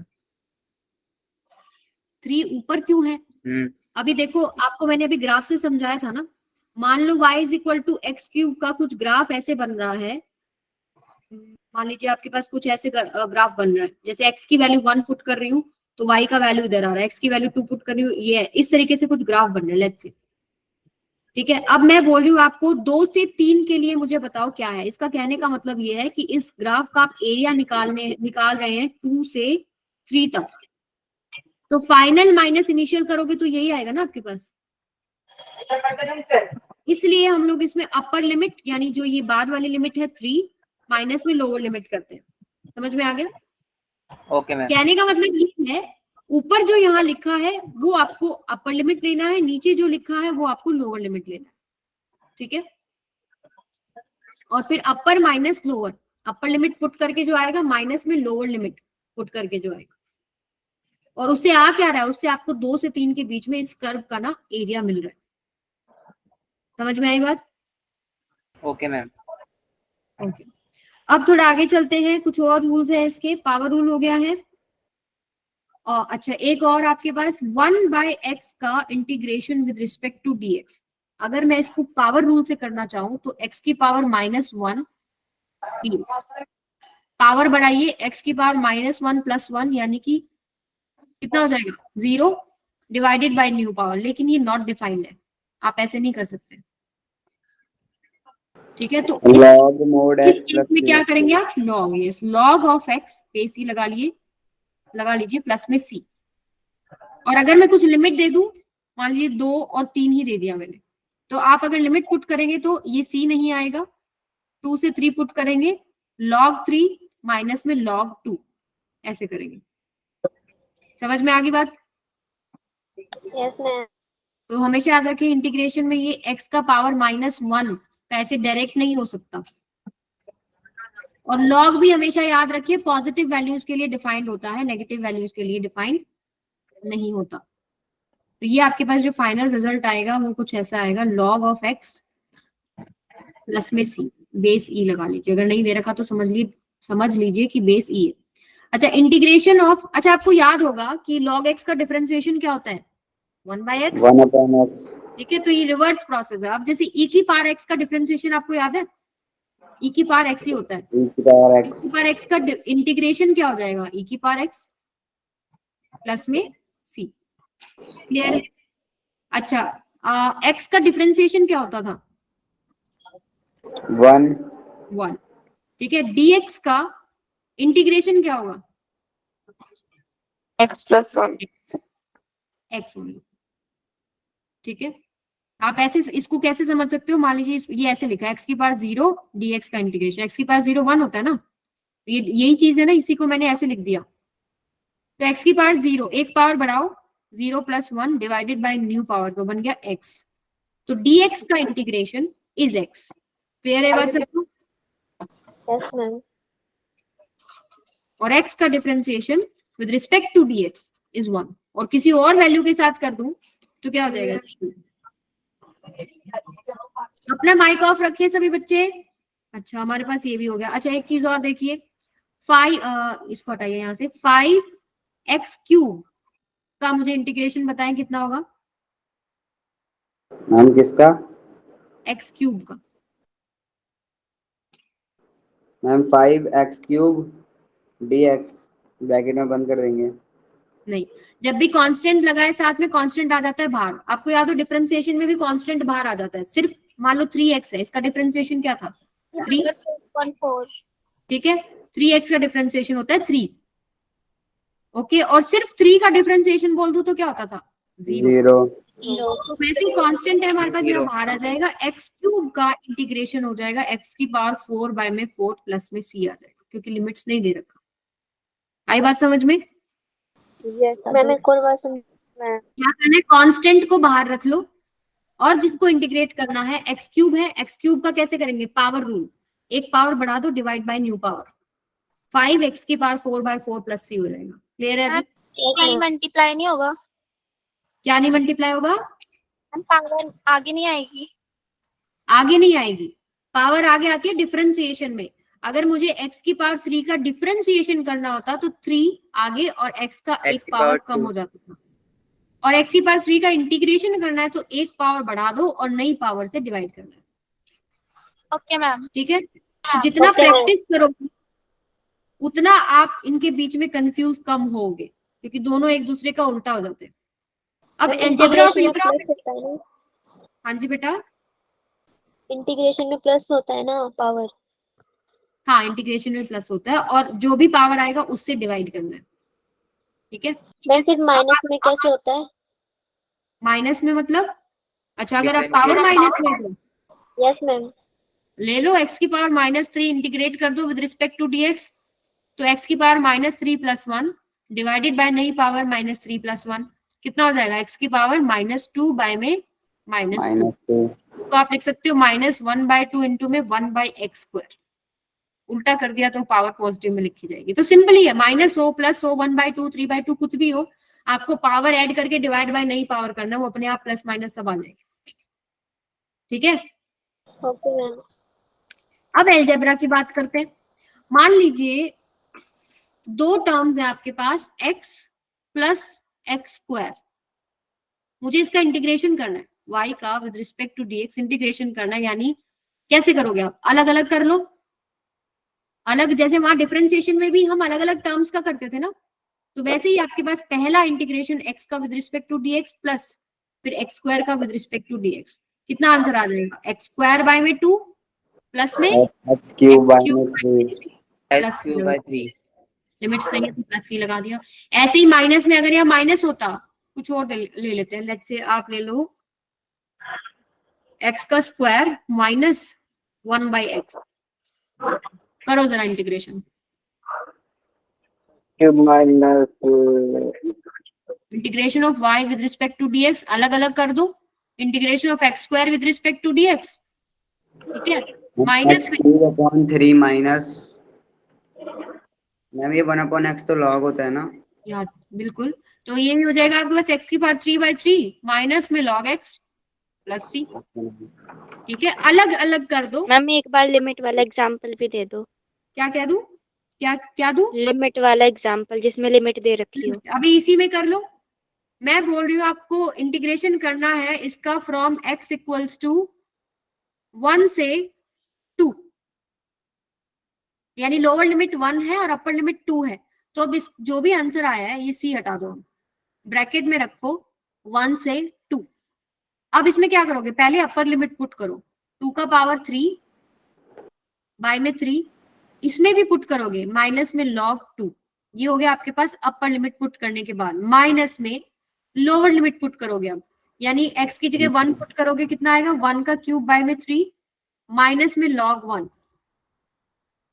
3 ऊपर क्यों है? अभी देखो, आपको मैंने अभी ग्राफ से समझाया था ना। मान लो y is equal to X cube का कुछ ग्राफ ऐसे बन रहा है, मान लीजिए आपके पास कुछ ऐसे ग्राफ बन रहा है, जैसे x की वैल्यू 1 पुट कर रही हूँ तो y का वैल्यू इधर आ रहा है, x की वैल्यू 2 पुट कर रही हूँ, ये है, इस तरीके से कुछ ग्राफ बन रहे हैं, लेट्स से। ठीक है, अब मैं बोल रही हूँ आपको 2 से 3 के लिए मुझे बताओ क्या है। इसका कहने का मतलब ये है कि इस ग्राफ का आप एरिया निकाल रहे हैं 2 से 3 तक, तो फाइनल माइनस इनिशियल करोगे तो यही आएगा ना आपके पास। इसलिए हम लोग इसमें अपर लिमिट, यानी जो ये बाद वाली लिमिट है 3, माइनस में लोअर लिमिट करते हैं। समझ में आ गया? Okay ma'am. कहने का मतलब ये है, ऊपर जो यहाँ लिखा है वो आपको अपर लिमिट लेना है, नीचे जो लिखा है वो आपको लोअर लिमिट लेना है। ठीक है, और फिर अपर minus lower, upper limit put करके जो आएगा, माइनस में लोअर लिमिट पुट करके जो आएगा, और उससे आ क्या रहा है, उससे आपको 2 से 3 के बीच में इस कर्व का ना एरिया मिल रहा है। समझ में आई बात? Okay ma'am. ओके, अब थोड़ा आगे चलते हैं, कुछ और रूल्स है इसके। पावर रूल हो गया है, और अच्छा एक और आपके पास 1/x का integration with respect to dx। अगर मैं इसको पावर रूल से करना चाहूं तो x की पावर -1 पावर बढ़ाइए, x की पावर -1 + 1, यानी कि कितना हो जाएगा 0 डिवाइडेड बाय न्यू पावर, लेकिन ये नॉट डिफाइंड है, आप ऐसे नहीं कर सकते। ठीक है, तो log mod इस x केस में क्या करेंगे आप, log, yes, log of x पे c लगा लीजिए प्लस में c। और अगर मैं कुछ लिमिट दे दूं मान लीजिए 2 और 3 ही दे दिया मैंने, तो आप अगर लिमिट पुट करेंगे तो ये c नहीं आएगा, 2 से 3 पुट करेंगे, log 3 माइनस में log 2 ऐसे करेंगे। समझ में आ गई बात? Yes ma'am. तो हमेशा याद रखिए इंटीग्रेशन में ये x का पावर -1 ऐसे डायरेक्ट नहीं हो सकता, और log भी हमेशा याद रखिए पॉजिटिव वैल्यूज के लिए डिफाइंड होता है, नेगेटिव वैल्यूज के लिए डिफाइंड नहीं होता। तो ये आपके पास जो फाइनल रिजल्ट आएगा वो कुछ ऐसा आएगा, log ऑफ x प्लस में c, बेस e लगा लीजिए, अगर नहीं दे रखा तो समझ लीजिए कि बेस e है। अच्छा, इंटीग्रेशन ऑफ, अच्छा आपको याद होगा कि log x का डिफरेंशिएशन क्या होता है, 1/x, 1/x। ठीक है, तो ये रिवर्स प्रोसेस है। अब जैसे e की पावर x का डिफरेंशिएशन आपको याद है, e की पावर x ही होता है, e की पावर e की पावर x का इंटीग्रेशन क्या हो जाएगा, e की पावर x प्लस में c। क्लियर है? अच्छा, x का डिफरेंशिएशन क्या होता था, 1। ठीक है, dx का इंटीग्रेशन क्या होगा, x plus 1। x only. ठीक है, आप ऐसे इसको कैसे समझ सकते हो, मान लीजिए ये ऐसे लिखा है x की पावर 0 dx का इंटीग्रेशन, x की पावर 0 1 होता है ना, ये यही चीज है ना, इसी को मैंने ऐसे लिख दिया। तो x की पावर 0, एक पावर बढ़ाओ, 0 + 1 डिवाइडेड बाय न्यू पावर, तो बन गया x। तो dx का इंटीग्रेशन इज x। क्लियर है बात सबको? Yes ma'am. और x का differentiation with respect to dx is 1, और किसी और वैल्यू के साथ कर दूं तो क्या हो जाएगा, 0। अपना माइक ऑफ रखिए सभी बच्चे। अच्छा, हमारे पास ये भी हो गया। अच्छा, एक चीज और देखिए, 5 इसको हटाइए यहाँ से, 5x³ का मुझे इंटीग्रेशन बताएं कितना होगा, मैम किसका? x³ का। मैम 5x³ dx, ब्रैकेट में बंद कर देंगे। नहीं, जब भी कांस्टेंट लगाए साथ में कांस्टेंट आ जाता है बाहर। आपको याद हो डिफरेंशिएशन में भी कांस्टेंट बाहर आ जाता है। सिर्फ मान लो 3x है, इसका डिफरेंशिएशन क्या था, 3, 4. ठीक है, 3x का डिफरेंशिएशन होता है 3, ओके, और सिर्फ 3 का डिफरेंशिएशन बोल दूं तो क्या होता था, 0। 0। तो वैसे ही कांस्टेंट है हमारे पास, ये बाहर आ जाएगा, x³ का इंटीग्रेशन हो जाएगा x की पावर 4 में 4 प्लस में c आ जाएगा, क्योंकि लिमिट्स नहीं दे रखा। आई बात समझ में? मैम एक और बात समझ में, क्या करना है, कांस्टेंट को बाहर रख लो, और जिसको इंटीग्रेट करना है x³ है, x³ का कैसे करेंगे, पावर रूल, एक पावर बढ़ा दो, divide by new power, 5x की पावर 4/4 प्लस c हो जाएगा। क्लियर है अभी? कहीं मल्टीप्लाई नहीं होगा, क्या नहीं मल्टीप्लाई होगा, पावर आगे नहीं आएगी। आगे नहीं आएगी, पावर आगे आती है डिफरेंशिएशन में। अगर मुझे x की पावर 3 का डिफरेंशिएशन करना होता तो 3 आगे और x का X एक की पावर पावर कम 2। हो जाता था, और x की पावर 3 का इंटीग्रेशन करना है तो एक पावर बढ़ा दो और नई पावर से डिवाइड करना है। Okay ma'am. ठीक है, तो जितना प्रैक्टिस करोगे उतना आप इनके बीच में कंफ्यूज कम होगे, क्योंकि दोनों एक दूसरे का उल्टा हो जाते हैं। अब अलजेब्रा, हाँ जी बेटा, इंटीग्रेशन में प्लस होता है ना पावर। हाँ, इंटीग्रेशन में प्लस होता है, और जो भी पावर आएगा उससे डिवाइड करना है। ठीक है मैम फिर माइनस में कैसे होता है, माइनस में मतलब, अच्छा अगर आप पावर माइनस में हो, यस मैम। ले लो x की पावर -3 इंटीग्रेट कर दो विद रिस्पेक्ट टू dx, तो x की पावर -3 + 1 डिवाइडेड बाय नई पावर -3 + 1 कितना हो जाएगा, x की पावर -2 बाय में -2, तो आप लिख सकते हो -1/2 इंटू में 1/x²। उल्टा कर दिया तो पावर पॉजिटिव में लिखी जाएगी। तो सिंपल ही है, -100 + 100 1/2 3/2 कुछ भी हो, आपको पावर ऐड करके डिवाइड बाय नई पावर करना, वो अपने आप प्लस माइनस सब आ जाएगी। ठीक है, ओके मैम। अब अलजेब्रा की बात करते हैं। मान लीजिए 2 टर्म्स है आपके पास, x + x², मुझे इसका इंटीग्रेशन करना है, y का with respect to dx integration करना है। यानी कैसे करोगे आप, अलग अलग कर लो, अलग, जैसे वहां डिफरेंशिएशन में भी हम अलग अलग टर्म्स का करते थे ना, तो वैसे ही आपके पास पहला इंटीग्रेशन x का with respect to dx plus फिर x² का विद रिस्पेक्ट टू dx, कितना आंसर आ जाएगा, x² 2 प्लस में x³ x³ 3। लिमिट्स नहीं है तो प्लस c लगा दिया। ऐसे ही माइनस में अगर यह माइनस होता कुछ और ले लेते हैं। लेट्स से आप ले लो x का स्क्वायर माइनस 1/x, करो जरा integration. Cube minus integration of y with respect to dx अलग अलग कर दो, integration of x square with respect to dx, ठीक है, माइनस x³ माइनस, मैम ये 1/x तो लॉग होता है ना? याद, बिल्कुल। तो ये हो जाएगा आपके पास x की पावर 3/3 माइनस में log x प्लस c, ठीक है, अलग अलग कर दो। मैम एक बार लिमिट वाला एग्जांपल भी दे दो। क्या कह दूं, क्या दूं? लिमिट वाला एग्जांपल जिसमें लिमिट दे रखी हो। अभी इसी में कर लो। मैं बोल रही हूँ आपको इंटीग्रेशन करना है इसका फ्रॉम x इक्वल्स टू 1 से 2, यानी लोअर लिमिट 1 है और अपर लिमिट 2 है। तो अब इस जो भी आंसर आया है ये c हटा दो, ब्रैकेट में रखो 1 से 2। अब इसमें क्या करोगे, पहले अपर लिमिट पुट करो, 2 का पावर 3 बाय में 3, इसमें भी पुट करोगे माइनस में log 2। ये हो गया आपके पास अपर लिमिट पुट करने के बाद, माइनस में लोअर लिमिट पुट करोगे अब, यानी x की जगह 1 पुट करोगे, कितना आएगा 1 का क्यूब बाय में 3 माइनस में log 1,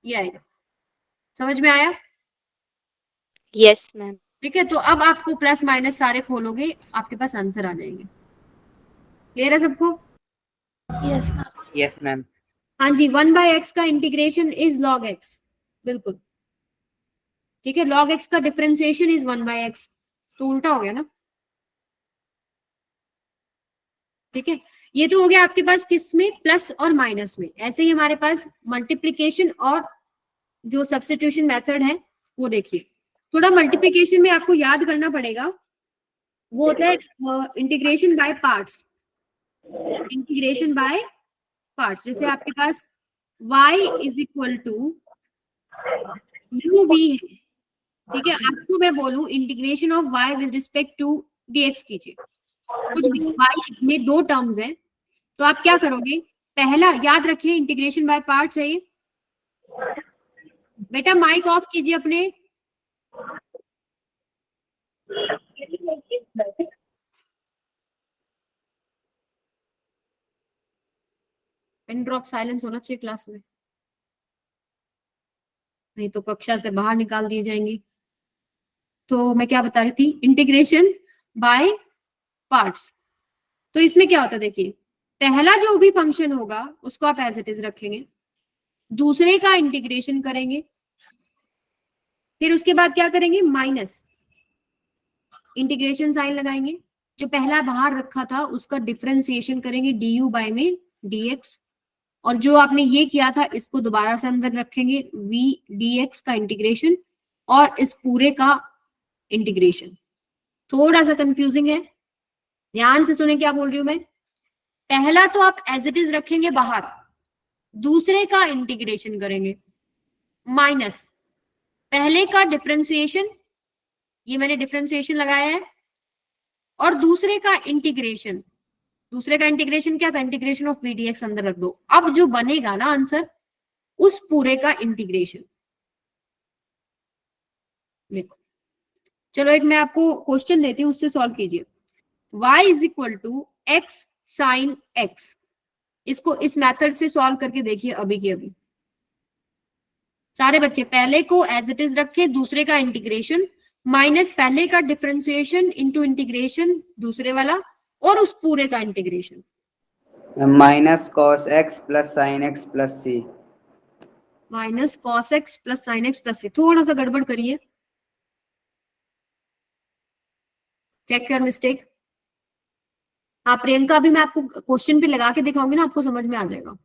ये आएगा। समझ में आया? Yes ma'am. ठीक है, तो अब आपको प्लस माइनस सारे खोलोगे, आपके पास आंसर आ जाएंगे। क्लियर है सबको? Yes ma'am. हाँ जी, 1/x का इंटीग्रेशन इज log x, बिल्कुल ठीक है, log x का डिफरेंशिएशन इज 1/x, तो उल्टा हो गया ना, ठीक है। ये तो हो गया आपके पास किस में, प्लस और माइनस में। ऐसे ही हमारे पास मल्टीप्लीकेशन और जो सब्स्टिट्यूशन मेथड है वो देखिए। थोड़ा मल्टीप्लीकेशन में आपको याद करना पड़ेगा, वो होता है integration by parts, integration by parts. जैसे आपके पास y is equal to uv है, ठीक है, आपको मैं बोलूं integration of y with respect to dx कीजिए, कुछ भी y में 2 टर्म्स है, तो आप क्या करोगे, पहला याद रखिए इंटीग्रेशन बाय पार्ट्स है ये। बेटा माइक ऑफ कीजिए अपने, पिन ड्रॉप साइलेंस होना चाहिए क्लास में, नहीं तो कक्षा से बाहर निकाल दिए जाएंगे। तो मैं क्या बता रही थी, इंटीग्रेशन बाय पार्ट्स। तो इसमें क्या होता है, देखिए पहला जो भी फंक्शन होगा उसको आप एज इट इज रखेंगे, दूसरे का इंटीग्रेशन करेंगे, फिर उसके बाद क्या करेंगे, माइनस इंटीग्रेशन साइन लगाएंगे, जो पहला बाहर रखा था उसका डिफरेंशिएशन करेंगे du बाय में dx, और जो आपने ये किया था इसको दोबारा से अंदर रखेंगे v dx का इंटीग्रेशन और इस पूरे का इंटीग्रेशन। थोड़ा सा कंफ्यूजिंग है, ध्यान से सुने क्या बोल रही हूं मैं। पहला तो आप एज इट इज रखेंगे बाहर, दूसरे का इंटीग्रेशन करेंगे, माइनस पहले का डिफरेंशिएशन, ये मैंने डिफरेंशिएशन लगाया है, और दूसरे का इंटीग्रेशन। दूसरे का इंटीग्रेशन क्या था, इंटीग्रेशन ऑफ वी dx अंदर रख दो। अब जो बनेगा ना आंसर, उस पूरे का इंटीग्रेशन। देखो चलो एक मैं आपको क्वेश्चन देती हूँ, उससे सॉल्व कीजिए। y is equal to x sine x, इसको इस मेथड से सॉल्व करके देखिए अभी की अभी। सारे बच्चे पहले को एज इट इज रखे, दूसरे का इंटीग्रेशन माइनस पहले का डिफरेंशिएशन इंटू इंटीग्रेशन दूसरे वाला, और उस पूरे का integration. Minus cos x plus sine x plus c, minus cos x plus sine x plus c. थोड़ा सा गड़बड़ करिए, चेक योर मिस्टेक। हाँ प्रियंका, अभी मैं आपको क्वेश्चन पे लगा के दिखाऊंगी ना, आपको समझ में आ जाएगा।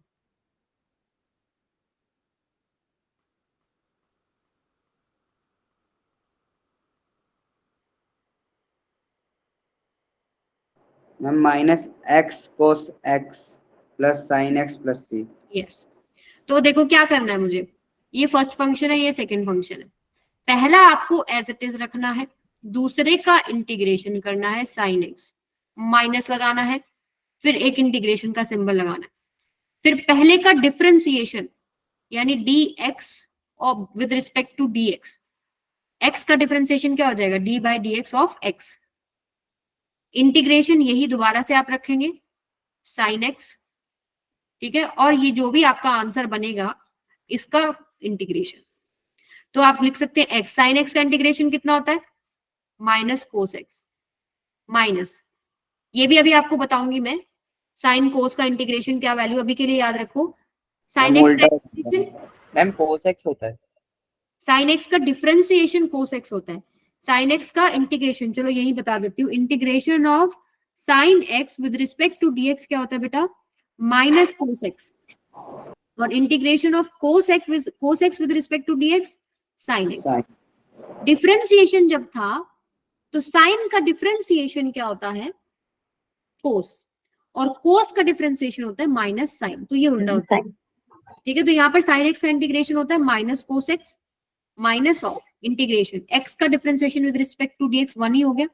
Ma'am minus x cos x plus sine x plus c. Yes, तो देखो क्या करना है मुझे, ये फर्स्ट फंक्शन है, ये सेकंड फंक्शन है। पहला आपको एज इट इज रखना है, दूसरे का इंटीग्रेशन करना है साइन एक्स, माइनस लगाना है, फिर एक इंटीग्रेशन का सिंबल लगाना है, फिर पहले का डिफरेंशिएशन यानी dx और with respect to dx, x का डिफरेंशिएशन क्या हो जाएगा, d by d x of x, integration यही दोबारा से आप रखेंगे साइन एक्स, ठीक है, और ये जो भी आपका आंसर बनेगा इसका इंटीग्रेशन, तो आप लिख सकते हैं एक्स, साइन एक्स का इंटीग्रेशन कितना होता है माइनस कोस एक्स, माइनस ये भी अभी आपको बताऊंगी मैं, साइन कोस का इंटीग्रेशन क्या वैल्यू, अभी के लिए याद रखो साइन एक्स का इंटीग्रेशन, मैम cos x होता है। साइन एक्स का डिफरेंशिएशन कोस एक्स होता है, साइन एक्स का इंटीग्रेशन, चलो यही बता देती हूँ, integration of sine x with respect to dx क्या होता है बेटा माइनस कोस एक्स, और integration of cos x with respect to dx sine x. Differentiation जब था तो साइन का डिफरेंशिएशन क्या होता है कोस, और कोस का डिफरेंशिएशन होता है माइनस साइन, तो ये उल्टा होता है, ठीक है। तो यहाँ पर साइन एक्स का इंटीग्रेशन होता है minus cos x minus of integration x का differentiation with respect to dx 1 ही हो गया,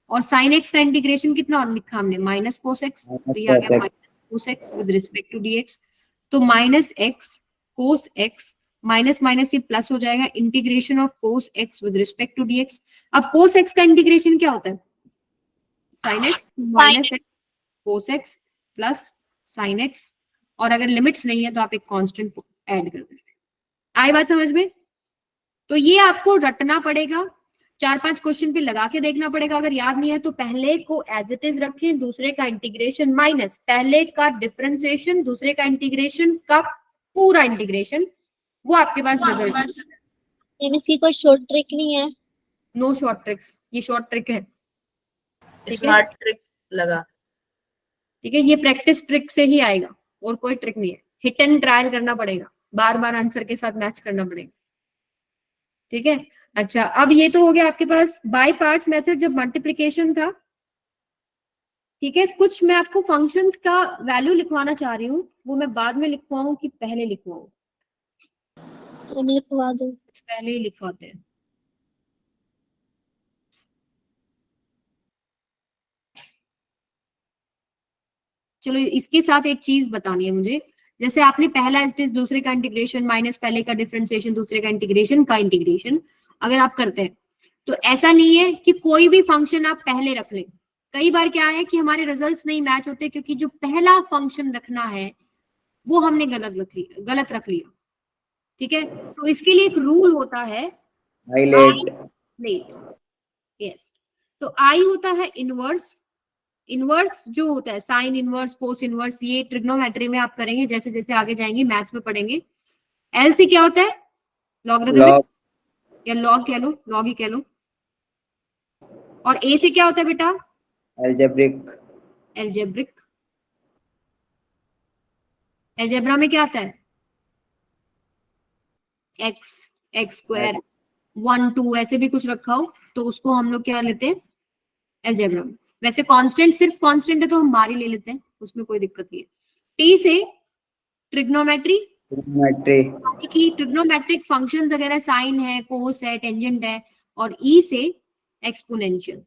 और साइन एक्स का इंटीग्रेशन कितना लिखा हमने माइनस कोस एक्स, तो ये आ गया minus cos x with respect to dx, तो minus x cos x minus minus ये प्लस हो जाएगा, integration of cos x with respect to dx. अब कोस एक्स का इंटीग्रेशन क्या होता है sine x minus x cos x plus sine x, और अगर लिमिट्स नहीं है तो आप एक कांस्टेंट ऐड कर देते हैं। आई बात समझ में? तो ये आपको रटना पड़ेगा, 4-5 क्वेश्चन पे लगा के देखना पड़ेगा, अगर याद नहीं है तो पहले को एज इट इज रखें, दूसरे का इंटीग्रेशन माइनस, पहले का डिफरेंशिएशन दूसरे का इंटीग्रेशन का पूरा इंटीग्रेशन, वो आपके पास रिजल्ट। इसकी कोई शॉर्ट ट्रिक नहीं है? नो शॉर्ट ट्रिक्स, ये शॉर्ट ट्रिक है, स्मार्ट ट्रिक लगा, ठीक है, ये प्रैक्टिस ट्रिक से ही आएगा और कोई ट्रिक नहीं है, हिट एंड ट्रायल करना पड़ेगा, बार बार आंसर के साथ मैच करना पड़ेगा, ठीक है। अच्छा, अब ये तो हो गया आपके पास बाय पार्ट्स मेथड जब मल्टीप्लिकेशन था, ठीक है। कुछ मैं आपको फंक्शंस का वैल्यू लिखवाना चाह रही हूँ, वो मैं बाद में लिखवाऊं कि पहले लिखवाऊं? लिखवा दो। पहले ही लिखवाते हैं। चलो इसके साथ एक चीज बतानी है मुझे, जैसे आपने पहला एस्टेज दूसरे का इंटीग्रेशन माइनस पहले का डिफरेंशिएशन दूसरे का इंटीग्रेशन का इंटीग्रेशन अगर आप करते हैं तो ऐसा नहीं है कि कोई भी फंक्शन आप पहले रख लें। कई बार क्या है कि हमारे रिजल्ट्स नहीं मैच होते क्योंकि जो पहला फंक्शन रखना है वो हमने गलत रख लिया, ठीक है। तो इसके लिए एक रूल होता है हाईलाइट, यस, तो आई होता है इनवर्स, इनवर्स जो होता है साइन इनवर्स कोस इनवर्स, ये ट्रिग्नोमेट्री में आप करेंगे जैसे जैसे आगे जाएंगे, मैथ्स में पढ़ेंगे। एल से क्या होता है लॉगरिथमिक या लॉग कह लो, लॉग ही कह लो। और ए से क्या होता है बेटा एल्जेब्रिक, एल्जेब्रिक, एल्जेब्रा में क्या आता है एक्स, एक्स स्क्वायर, 1 2 ऐसे भी कुछ रखा हो तो उसको हम लोग क्या लेते हैं एल्जेब्रा में। वैसे कांस्टेंट सिर्फ कांस्टेंट है तो हम बार ही ले लेते हैं, उसमें कोई दिक्कत नहीं है। टी से ट्रिग्नोमेट्री, कि ट्रिग्नोमेट्रिक फंक्शंस वगैरह साइन है कोस है टेंजेंट है, और ई से एक्सपोनेंशियल,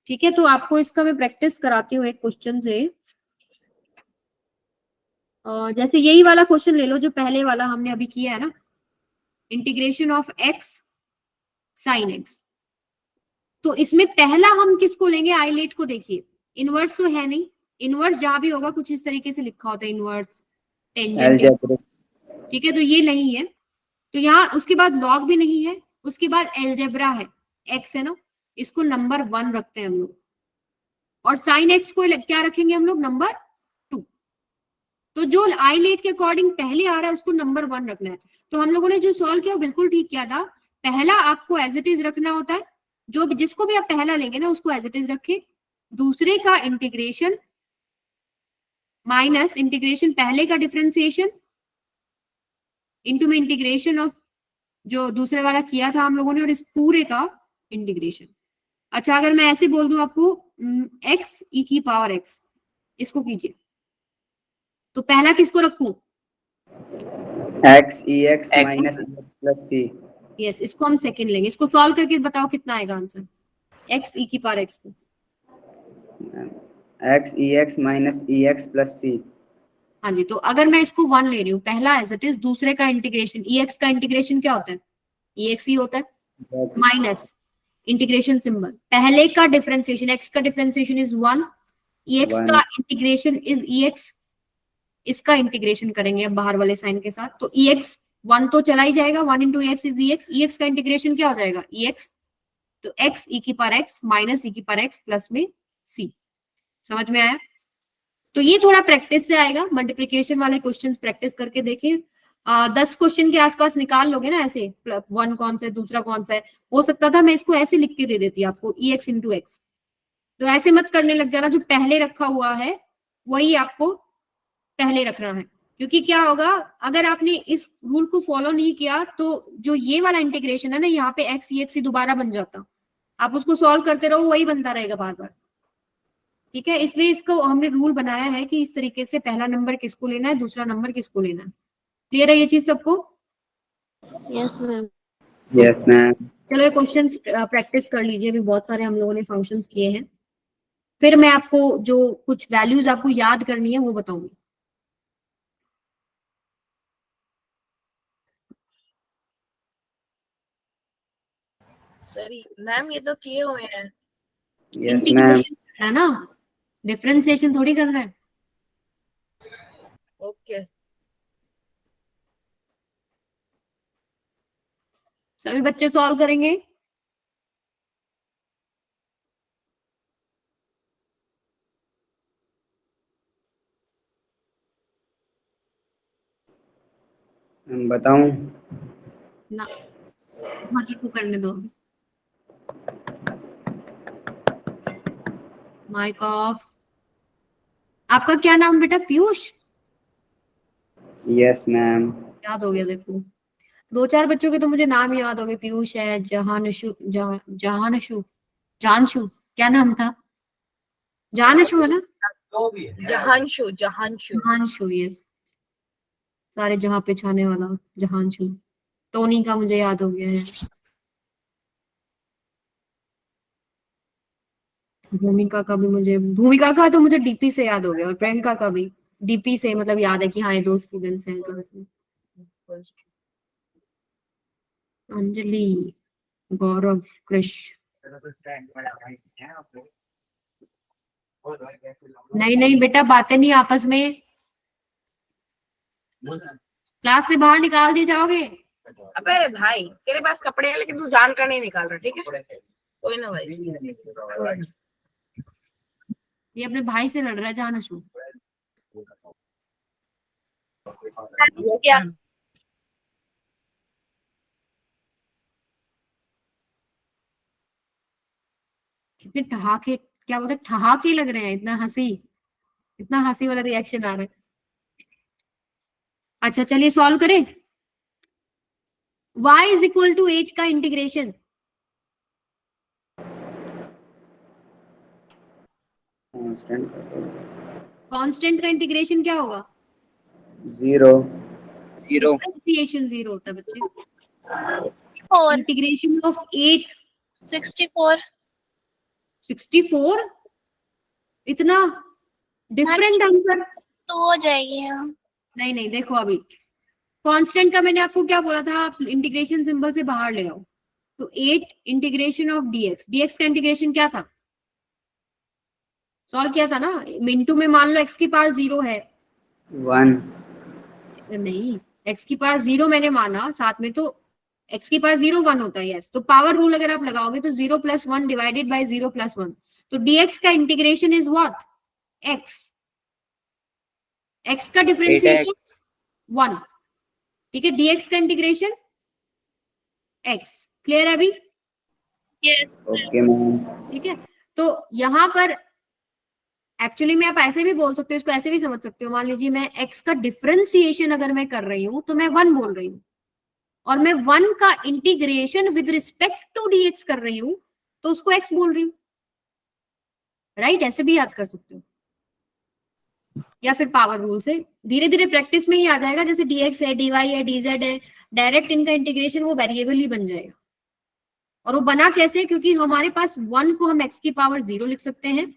ठीक है। तो आपको इसका मैं प्रैक्टिस कराती हूँ एक क्वेश्चन से, जैसे यही वाला क्वेश्चन ले लो जो पहले वाला हमने अभी किया है ना, integration of x sine x. तो इसमें पहला हम किसको लेंगे आइलेट को, देखिए इनवर्स तो है नहीं, इनवर्स जहां भी होगा कुछ इस तरीके से लिखा होता है इनवर्स टेंजेंट, ठीक है, तो ये नहीं है। तो यहाँ उसके बाद लॉग भी नहीं है, उसके बाद एल्जेब्रा है, एक्स है ना, इसको नंबर 1 रखते हैं हम लोग, और साइन एक्स को क्या रखेंगे हम लोग नंबर 2। तो जो आइलेट के अकॉर्डिंग पहले आ रहा है उसको नंबर 1 रखना है। तो हम लोगों ने जो सॉल्व किया वो बिल्कुल ठीक किया था, पहला आपको एज इट इज रखना होता है, जो जिसको भी आप पहला लेंगे ना उसको एज इट इज रखे, दूसरे का इंटीग्रेशन माइनस इंटीग्रेशन पहले का डिफरेंशिएशन इनटू में इंटीग्रेशन ऑफ जो दूसरे वाला किया था हम लोगों ने, और इस पूरे का इंटीग्रेशन। अच्छा, अगर मैं ऐसे बोल दूं आपको x e की पावर x, इसको कीजिए, तो पहला किसको रखूं x e x minus plus c, yes, इसको हम सेकंड लेंगे। इसको सॉल्व करके बताओ कितना आएगा आंसर x e की पावर x को, x e x minus e x plus c। हाँ जी, तो अगर मैं इसको 1 ले रही हूँ पहला एज इट इज, दूसरे का इंटीग्रेशन e x का इंटीग्रेशन क्या होता है e x ही होता है, माइनस इंटीग्रेशन सिंबल, पहले का डिफरेंशिएशन x का डिफरेंशिएशन इज 1, ex One. का इंटीग्रेशन इज ex, इसका इंटीग्रेशन करेंगे अब बाहर वाले साइन के साथ, तो ex 1 तो चला ही जाएगा, 1 इंटू एक्स इज ex का इंटीग्रेशन क्या हो जाएगा ex, तो x e की पावर x माइनस e की पावर x प्लस में c। समझ में आया? तो ये थोड़ा प्रैक्टिस से आएगा, मल्टीप्लिकेशन वाले क्वेश्चंस प्रैक्टिस करके देखिए। 10 क्वेश्चन के आसपास निकाल लोगे ना ऐसे, 1 कौन सा है दूसरा कौन सा है, हो सकता था मैं इसको ऐसे लिख के दे देती आपको ex इंटू एक्स, तो ऐसे मत करने लग जाना, जो पहले रखा हुआ है वही आपको पहले रखना है, क्योंकि क्या होगा अगर आपने इस रूल को फॉलो नहीं किया तो जो ये वाला इंटीग्रेशन है ना, यहाँ पे x ex ही दोबारा बन जाता, आप उसको सॉल्व करते रहो वही बनता रहेगा बार बार। ठीक है, इसलिए इसको हमने रूल बनाया है कि इस तरीके से पहला नंबर किसको लेना है, दूसरा नंबर किसको लेना है। क्लियर है ये चीज सबको? Yes ma'am. Yes ma'am. चलो ये क्वेश्चंस प्रैक्टिस कर लीजिए, अभी बहुत सारे हम लोगों ने फंक्शंस किए हैं, फिर मैं आपको जो कुछ वैल्यूज आपको याद करनी है वो बताऊंगी। सर मैम ये तो किए हुए हैं। Yes ma'am. इंटीग्रेशन करना है ना, डिफरेंशिएशन थोड़ी करना है। ओके सभी बच्चे सॉल्व करेंगे? बताऊं? ना, बाकी को करने दो। Mike off. आपका क्या नाम बेटा? पीयूष? Yes ma'am. याद हो गया, देखो 2-4 बच्चों के तो मुझे नाम याद हो गए, पीयूष है, जहानशु, जहानशु, जानशु, क्या नाम था? जानशु है ना? जहांशु जहांशु जहानशु, ये सारे जहां पे छाने वाला जहानशु। टोनी का मुझे याद हो गया है। भूमिका का भी मुझे, भूमिका का तो मुझे डीपी से याद हो गया, और प्रियंका का भी डीपी से मतलब याद है कि हाँ ये 2 स्टूडेंट्स हैं क्लास में। अंजलि, गौरव, कृष। नहीं नहीं बेटा, बातें नहीं आपस में, क्लास से बाहर निकाल दिए जाओगे। अबे भाई तेरे पास कपड़े हैं लेकिन तू जान कर नहीं निकाल रहा, ठीक है? कोई ना भाई। ये अपने भाई से लड़ रहा है जानशु। क्या कितने ठहाके, क्या बोलते हैं, ठहाके लग रहे हैं, इतना हंसी, इतना हंसी वाला रिएक्शन आ रहा है। अच्छा चलिए सॉल्व करें। y इज इक्वल टू 8 का इंटीग्रेशन, कांस्टेंट का इंटीग्रेशन क्या होगा? 0। डिफरेंशिएशन 0 होता है बच्चे। इंटीग्रेशन ऑफ 8 64, इतना डिफरेंट आंसर तो हो जाएगी। नहीं नहीं, देखो अभी कांस्टेंट का मैंने आपको क्या बोला था, आप इंटीग्रेशन सिंबल से बाहर ले आओ, तो 8 इंटीग्रेशन ऑफ dx का इंटीग्रेशन क्या था, सॉल्व किया था ना, मिनटू में मान लो x की पावर 0 है, 1। नहीं x की पावर 0 मैंने माना साथ में, तो x की पावर 0 1 होता है, यस, तो पावर रूल अगर आप लगाओगे तो 0 + 1 डिवाइडेड बाय 0 + 1, तो dx का इंटीग्रेशन इज व्हाट, x का डिफरेंशिएशन 1, ठीक है, dx का इंटीग्रेशन x। क्लियर है अभी? Okay ma'am. ठीक है, तो यहाँ पर एक्चुअली में आप ऐसे भी बोल सकते हो, इसको ऐसे भी समझ सकते हो, मान लीजिए मैं x का डिफरेंशिएशन अगर मैं कर रही हूँ तो मैं 1 बोल रही हूँ, और मैं 1 का integration with respect to dx कर रही हूँ तो उसको x बोल रही हूँ, राइट? ऐसे भी याद कर सकते हो, या फिर पावर रूल से धीरे धीरे प्रैक्टिस में ही आ जाएगा, जैसे dx है, dy है, dz है, डायरेक्ट इनका इंटीग्रेशन वो वेरिएबल ही बन जाएगा। और वो बना कैसे, क्योंकि हमारे पास 1 को हम x की पावर 0 लिख सकते हैं,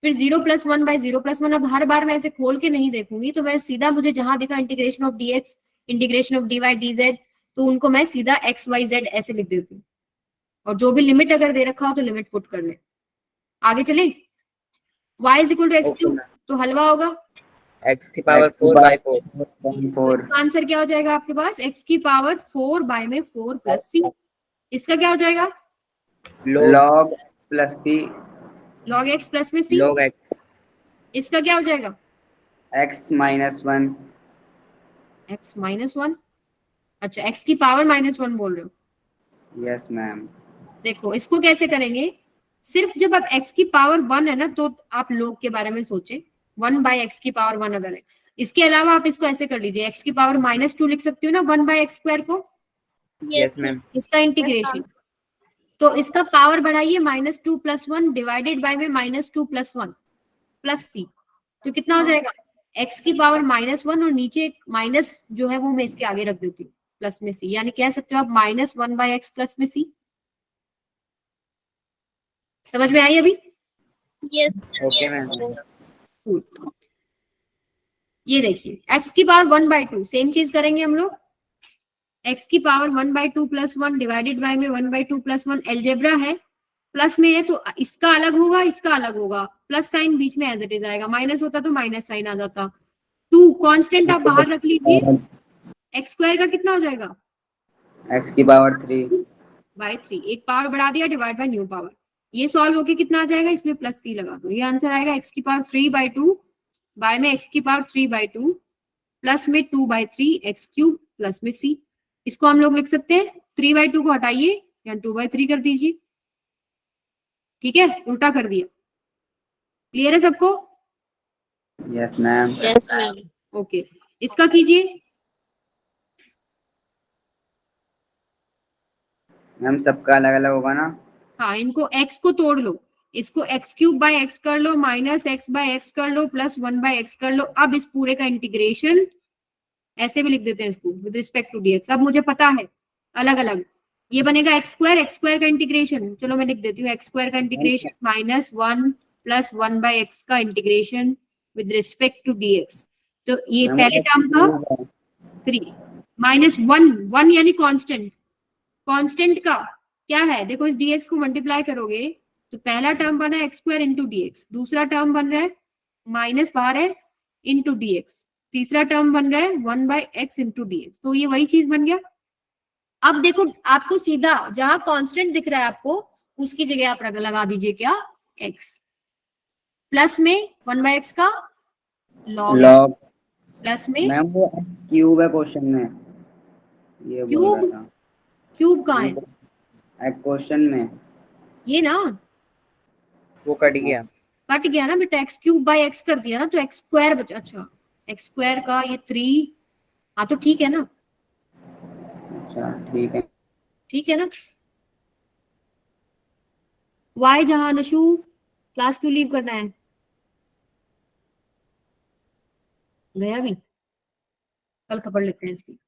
फिर 0 + 1 बाय 0 + 1, अब हर बार मैं ऐसे खोल के नहीं देखूंगी, तो मैं सीधा, मुझे जहां दिखा integration of dx, integration of dy dz, तो उनको मैं सीधा x y z ऐसे लिख देती हूँ। और जो भी लिमिट अगर दे रखा हो तो लिमिट पुट कर ले। आगे चले, y is equal to x Okay, cube, ma'am. तो हलवा होगा। x की पावर X की 4 by 4 तो 4 इसका आंसर क्या हो जाएगा आपके पास, x की पावर 4 बाय में 4 प्लस सी। इसका क्या हो जाएगा, log log x प्लस सी log x प्लस में c। log x इसका क्या हो जाएगा, x माइनस 1 x माइनस 1। अच्छा, x की पावर -1 बोल रहे हो। Yes ma'am. देखो इसको कैसे करेंगे, सिर्फ जब आप x की पावर 1 है ना तो आप log के बारे में सोचे, 1 बाय x की पावर 1 अगर है। इसके अलावा आप इसको ऐसे कर लीजिए, x की पावर -2 लिख सकती हो ना 1 बाय एक्स स्क्वायर को, yes ma'am इसका इंटीग्रेशन। तो इसका पावर बढ़ाइए -2 प्लस 1 डिवाइडेड बाय में -2 प्लस 1 प्लस सी। तो कितना हो जाएगा, x की पावर -1 और नीचे एक माइनस जो है वो मैं इसके आगे रख देती हूँ प्लस में सी, यानी कह सकते हो आप -1 बाय एक्स प्लस में सी। समझ में आई अभी, यस okay ma'am Cool. ये देखिए x की पावर 1/2 सेम चीज करेंगे हम लोग, x की पावर 1/2 प्लस 1 डिवाइडेड बाय में 1/2 प्लस 1 एलजेब्रा है, प्लस में है तो इसका अलग होगा इसका अलग होगा, प्लस साइन बीच में एज इट इज आएगा, माइनस होता तो माइनस साइन आ जाता। 2 कांस्टेंट आप बाहर रख लीजिए, एक्स स्क्वायर का कितना हो जाएगा, x की पावर 3 बाय 3, एक पावर बढ़ा दिया डिवाइड बाय न्यू पावर। ये सॉल्व होके कितना आ जाएगा, इसमें प्लस सी लगा दो, ये आंसर आएगा x की पावर 3/2 बाय में x की पावर 3/2 प्लस में 2/3 एक्स क्यूब प्लस में c। इसको हम लोग लिख सकते हैं 3/2 को हटाइए या 2/3 कर दीजिए, ठीक है, उल्टा कर दिया। क्लियर है सबको, yes ma'am. Yes ma'am. Okay. इसका कीजिए, मैम सबका अलग अलग होगा ना। हाँ इनको x को तोड़ लो, इसको x क्यूब बाय एक्स कर लो, माइनस x बाय एक्स कर लो, प्लस 1 बाय एक्स कर लो। अब इस पूरे का इंटीग्रेशन ऐसे भी लिख देते हैं इसको विद रिस्पेक्ट टू dx। अब मुझे पता है अलग अलग, ये बनेगा एक्स स्क्वायर का इंटीग्रेशन, चलो मैं लिख देती हूँ, एक्स स्क्वायर का इंटीग्रेशन -1 प्लस 1 बाय एक्स का integration with respect to dx। तो ये मैम पहले टर्म का 3 -1 यानी कांस्टेंट, कांस्टेंट का क्या है, देखो इस dx को मल्टीप्लाई करोगे तो पहला टर्म बना है एक्स स्क्वायर इंटू dx, दूसरा टर्म बन रहा है माइनस बाहर है इंटू dx, तीसरा टर्म बन रहा है 1 बाय एक्स इंटू dx। तो ये वही चीज बन गया। अब देखो आपको सीधा जहां कांस्टेंट दिख रहा है आपको उसकी जगह आप लगा दीजिए क्या, x, प्लस में 1 बाय एक्स का log प्लस में मैम वो x क्यूब है क्वेश्चन में, ये बोल क्यूब, रहा था। क्यूब कहाँ है, क्वेश्चन में ये ना वो कट गया कट गया ना बेटा, एक्स क्यूब बाय एक्स कर दिया ना तो एक्स स्क्वायर बचा। अच्छा एक्स स्क्वायर का ये 3, हाँ तो ठीक है ना, अच्छा ठीक है ना। वाई जहां नशु क्लास क्यों लीव करना है, गया भी, कल खबर लेते हैं इसकी।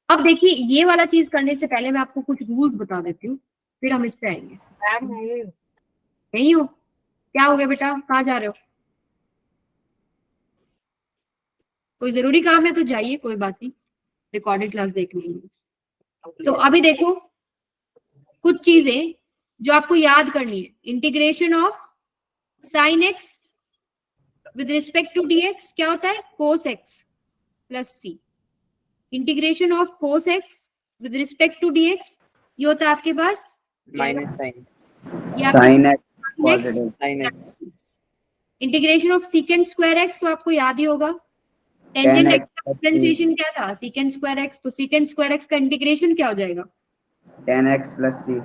अब देखिए ये वाला चीज करने से पहले मैं आपको कुछ रूल्स बता देती हूँ, फिर हम इस पे आएंगे। नहीं हो, क्या हो गया बेटा, कहाँ जा रहे हो, कोई जरूरी काम है तो जाइए, कोई बात नहीं, रिकॉर्डेड क्लास देख लेंगे। तो अभी देखो कुछ चीजें जो आपको याद करनी है, integration of sine x with respect to dx क्या होता है, cos x plus c. Integration of cos x with respect to dx ये होता है आपके पास minus sine sine x next positive sine x integration of secant square x, तो आपको याद ही होगा टेंजेंट एक्स का डिफरेंशिएशन क्या था, सीकेंट स्क्वायर एक्स, तो सीकेंट स्क्वायर एक्स का इंटीग्रेशन क्या हो जाएगा, tan x plus c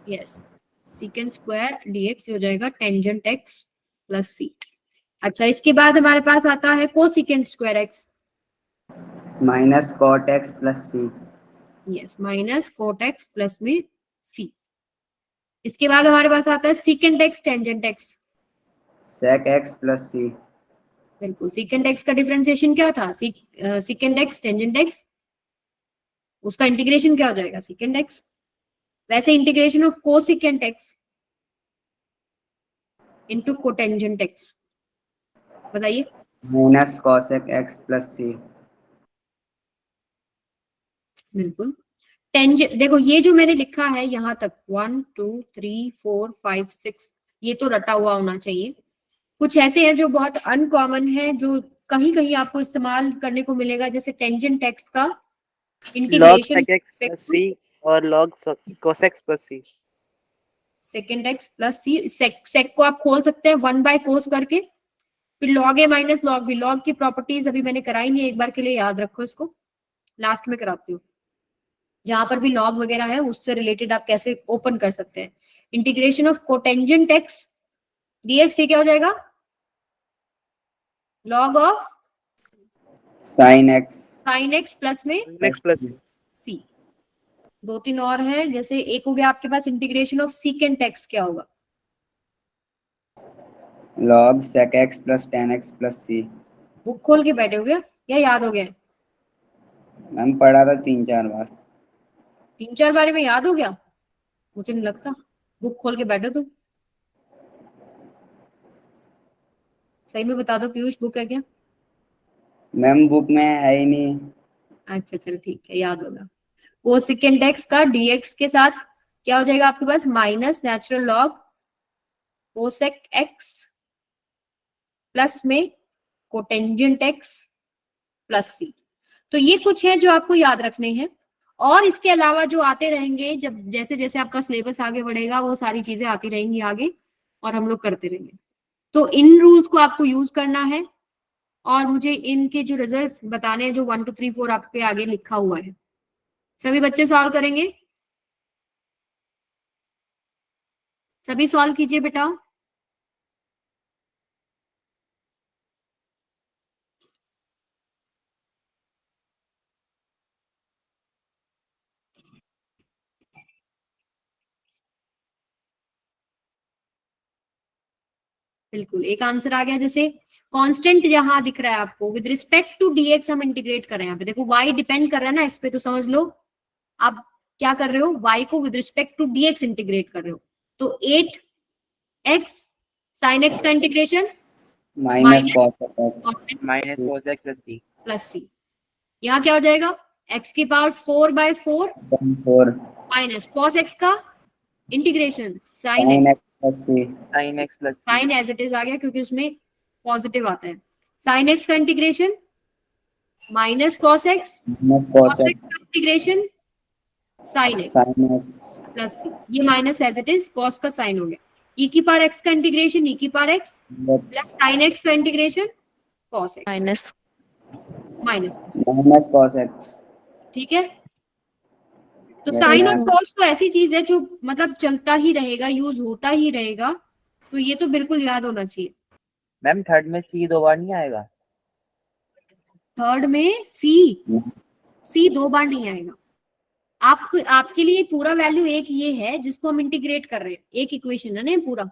yes secant square dx हो जाएगा टेंजेंट x प्लस सी। अच्छा इसके बाद हमारे पास आता है cosecant square x, minus cot x plus c yes minus cot x plus में सी। इसके बाद हमारे पास आता है secant x tangent x, sec x plus c बिल्कुल सीकेंट एक्स का डिफरेंशिएशन क्या था, सीकेंट एक्स टेंजेंट एक्स, उसका इंटीग्रेशन क्या हो जाएगा सीकेंट एक्स। वैसे integration of cosecant x into cotangent x, बताइए, minus cosec x plus c बिल्कुल। टेंजेंट देखो, ये जो मैंने लिखा है यहाँ तक 1 2 3 4 5 6, ये तो रटा हुआ होना चाहिए। कुछ ऐसे हैं जो बहुत अनकॉमन है, जो कहीं कहीं आपको इस्तेमाल करने को मिलेगा, जैसे टेंजेंट एक्स का log integration sec x plus c और log cos x plus c। Second x plus c, sec को आप खोल सकते हैं 1 बाय कोस करके, फिर लॉग ए माइनस लॉग बी। लॉग की प्रॉपर्टीज अभी मैंने कराई नहीं, एक बार के लिए याद रखो इसको, लास्ट में कराती हूँ। जहां पर भी लॉग वगैरह है उससे रिलेटेड आप कैसे ओपन कर सकते हैं। Integration of cotangent x dx, ये क्या हो जाएगा, log of sine x plus में x plus सी। 2-3 और है, जैसे एक हो गया आपके पास इंटीग्रेशन ऑफ सीकेंट एक्स, क्या होगा, log sec x plus tan x plus c. Book खोल के बैठे हो गया या याद हो गया, मैम पढ़ा था 3-4 बार। 3-4 बारे में याद हो गया, मुझे नहीं लगता। बुक खोल के बैठो तुम, सही में बता दो पीयूष, बुक है क्या? मैम बुक में है ही नहीं। अच्छा चलो ठीक है, याद होगा। कोसेकेंट एक्स का डीएक्स के साथ क्या हो जाएगा आपके पास, minus natural log cosec x plus में कोटेंजेंट एक्स प्लस सी। तो ये कुछ है जो आपको याद रखने हैं, और इसके अलावा जो आते रहेंगे, जब जैसे जैसे आपका सिलेबस आगे बढ़ेगा वो सारी चीजें आती रहेंगी आगे, और हम लोग करते रहेंगे। तो इन रूल्स को आपको यूज करना है, और मुझे इनके जो रिजल्ट्स बताने हैं, जो 1 2 3 4 आपके आगे लिखा हुआ है, सभी बच्चे सॉल्व करेंगे। सभी सॉल्व कीजिए बेटा। बिल्कुल, एक आंसर आ गया। जैसे कांस्टेंट जहां दिख रहा है आपको, विद रिस्पेक्ट टू डीएक्स हम इंटीग्रेट कर रहे हैं। यहाँ पे देखो y डिपेंड कर रहा है ना x पे, तो समझ लो आप क्या कर रहे हो, y को with respect to dx integrate कर रहे हो। तो 8x sin x का integration minus cos x minus cos x plus c। Plus c. यहाँ क्या हो जाएगा, x की पावर 4/4 4 माइनस cos x का integration sin sine x, x plus c. sin x plus c। Sine as it is आ गया क्योंकि उसमें पॉजिटिव आता है। sin x का integration minus cos x, minus cos cos x x का integration sin x sine x plus c. ये minus as it is cos का साइन हो गया। e की पावर x का इंटीग्रेशन e की power x plus sin x का integration cos x minus minus cos x. ठीक है। तो Yes, साइन और ma'am. cos तो ऐसी चीज है जो मतलब चलता ही रहेगा, यूज होता ही रहेगा, तो ये तो बिल्कुल याद होना चाहिए। मैम थर्ड में c 2 बार नहीं आएगा? थर्ड में सी 2 बार नहीं आएगा। आपके लिए पूरा वैल्यू एक ये है जिसको हम इंटीग्रेट कर रहे हैं, एक इक्वेशन है ना पूरा,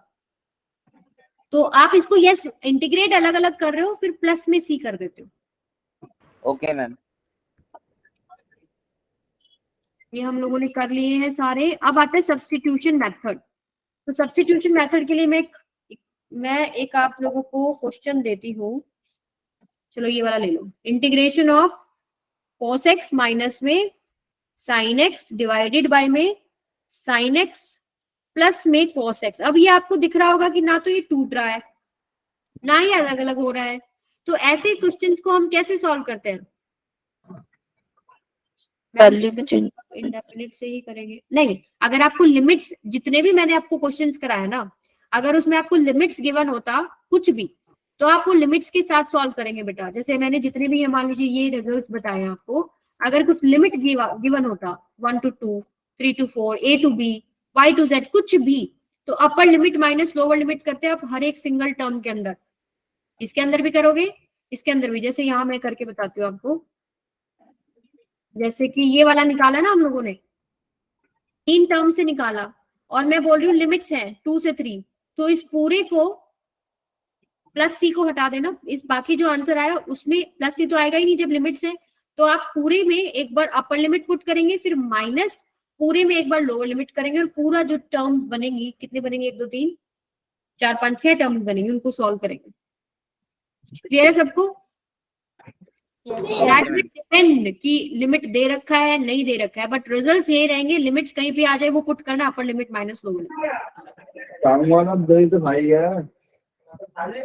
तो आप इसको यस इंटीग्रेट अलग अलग कर रहे हो, फिर प्लस में सी कर देते हो। Okay ma'am. ये हम लोगों ने कर लिए हैं सारे। अब आते हैं सब्स्टिट्यूशन मेथड। तो सब्स्टिट्यूशन मेथड के लिए मैं एक आप लोगों को क्वेश्चन देती हूँ। चलो ये वाला ले लो, integration of cos x minus में sin x डिवाइडेड बाय में sin x प्लस में cos x। अब ये आपको दिख रहा होगा कि ना तो ये टूट रहा है ना ही अलग अलग हो रहा है, तो ऐसे क्वेश्चंस को हम कैसे सॉल्व करते हैं? वैल्यू में चेंज। इंडेफिनिट से ही करेंगे। नहीं, अगर आपको लिमिट्स, जितने भी मैंने आपको क्वेश्चंस कराया ना, अगर उसमें आपको लिमिट्स गिवन होता कुछ भी, तो आप वो लिमिट्स के साथ सॉल्व करेंगे बेटा। जैसे मैंने जितने भी मान लीजिए ये रिजल्ट्स बताए आपको, अगर कुछ लिमिट गिवन होता 1 to 2 3 to 4 a to b y to z कुछ भी, तो upper limit minus lower limit करते हैं आप हर एक सिंगल टर्म के अंदर। इसके अंदर भी करोगे, इसके अंदर भी। जैसे यहाँ मैं करके बताती हूँ आपको, जैसे कि ये वाला निकाला ना हम लोगों ने, 3 टर्म से निकाला, और मैं बोल रही हूँ लिमिट्स हैं 2 से 3, तो इस पूरे को प्लस सी को हटा देना। इस बाकी जो आंसर आया उसमें प्लस सी तो आएगा ही नहीं जब लिमिट्स है, तो आप पूरे में एक बार अपर लिमिट पुट करेंगे, फिर माइनस पूरे में एक बार लोअर लिमिट करेंगे, और पूरा जो टर्म्स बनेंगी, कितने बनेंगे, 1 2 3 4 5 6 टर्म्स बनेंगे, उनको सॉल्व करेंगे। क्लियर है सबको? दैट विल डिपेंड कि लिमिट दे रखा है नहीं दे रखा है, बट रिजल्ट्स ये रहेंगे लिमिट्स कहीं पे आ जाए वो पुट करना, upper limit minus lower limit.